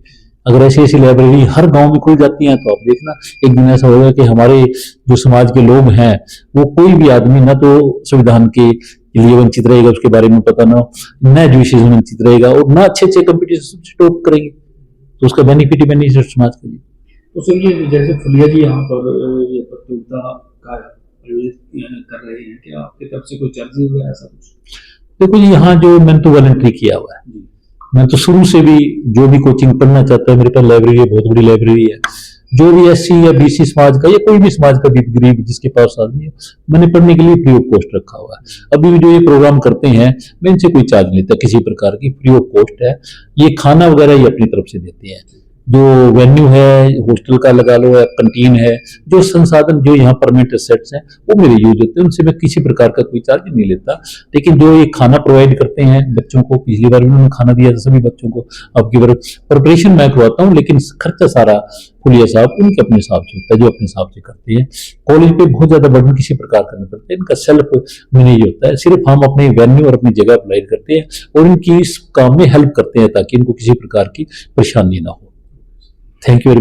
अगर ऐसी ऐसी लाइब्रेरी हर गांव में खुल जाती हैं तो आप देखना एक दिन ऐसा होगा कि हमारे जो समाज के लोग हैं, वो कोई भी आदमी ना तो संविधान के लिए वंचित रहेगा, उसके बारे में पता ना हो, न एजुकेशन वंचित रहेगा, और ना अच्छे अच्छे कंपटीशन टॉप करेंगे, तो उसका बेनिफिट ही बेनिफिट समाज के लिए। तो सर ये जैसे फुलिया जी यहाँ पर ये प्रतियोगिता का आयोजित कर रहे हैं, क्या आपकी तरफ से कोई चार्जेस है ऐसा कुछ? देखो जी, यहाँ जो मैंने तो वॉलंटरी किया हुआ है, मैं तो शुरू से भी जो भी कोचिंग पढ़ना चाहता है, मेरे पास लाइब्रेरी है, बहुत बड़ी लाइब्रेरी है। जो भी एससी या बीसी समाज का या कोई भी समाज का भी गरीब जिसके पास आदमी है, मैंने पढ़ने के लिए फ्री ऑफ कॉस्ट रखा हुआ है। अभी भी जो ये प्रोग्राम करते हैं, मैं इनसे कोई चार्ज नहीं लेता किसी प्रकार की, फ्री ऑफ कॉस्ट है। ये खाना वगैरह ये अपनी तरफ से देते हैं। जो वेन्यू है हॉस्टल का लगा लो या कंटीन है, जो संसाधन जो यहाँ परमानेंट एसेट्स हैं वो मेरे यूज होते हैं, उनसे मैं किसी प्रकार का कोई चार्ज नहीं लेता। लेकिन जो ये खाना प्रोवाइड करते हैं बच्चों को, पिछली बार भी उन्होंने खाना दिया था सभी बच्चों को, अब की बार प्रिपरेशन मैं करवाता हूँ, लेकिन खर्चा सारा फुलिया साहब उनके अपने हिसाब से होता है, जो अपने हिसाब से करते हैं। कॉलेज पे बहुत ज्यादा बर्डन किसी प्रकार का नहीं पड़ता है, इनका सेल्फ मैनेज होता है। सिर्फ हम अपने वेन्यू और अपनी जगह अप्लाई करते हैं और इनकी इस काम में हेल्प करते हैं ताकि इनको किसी प्रकार की परेशानी ना हो। Thank you very much.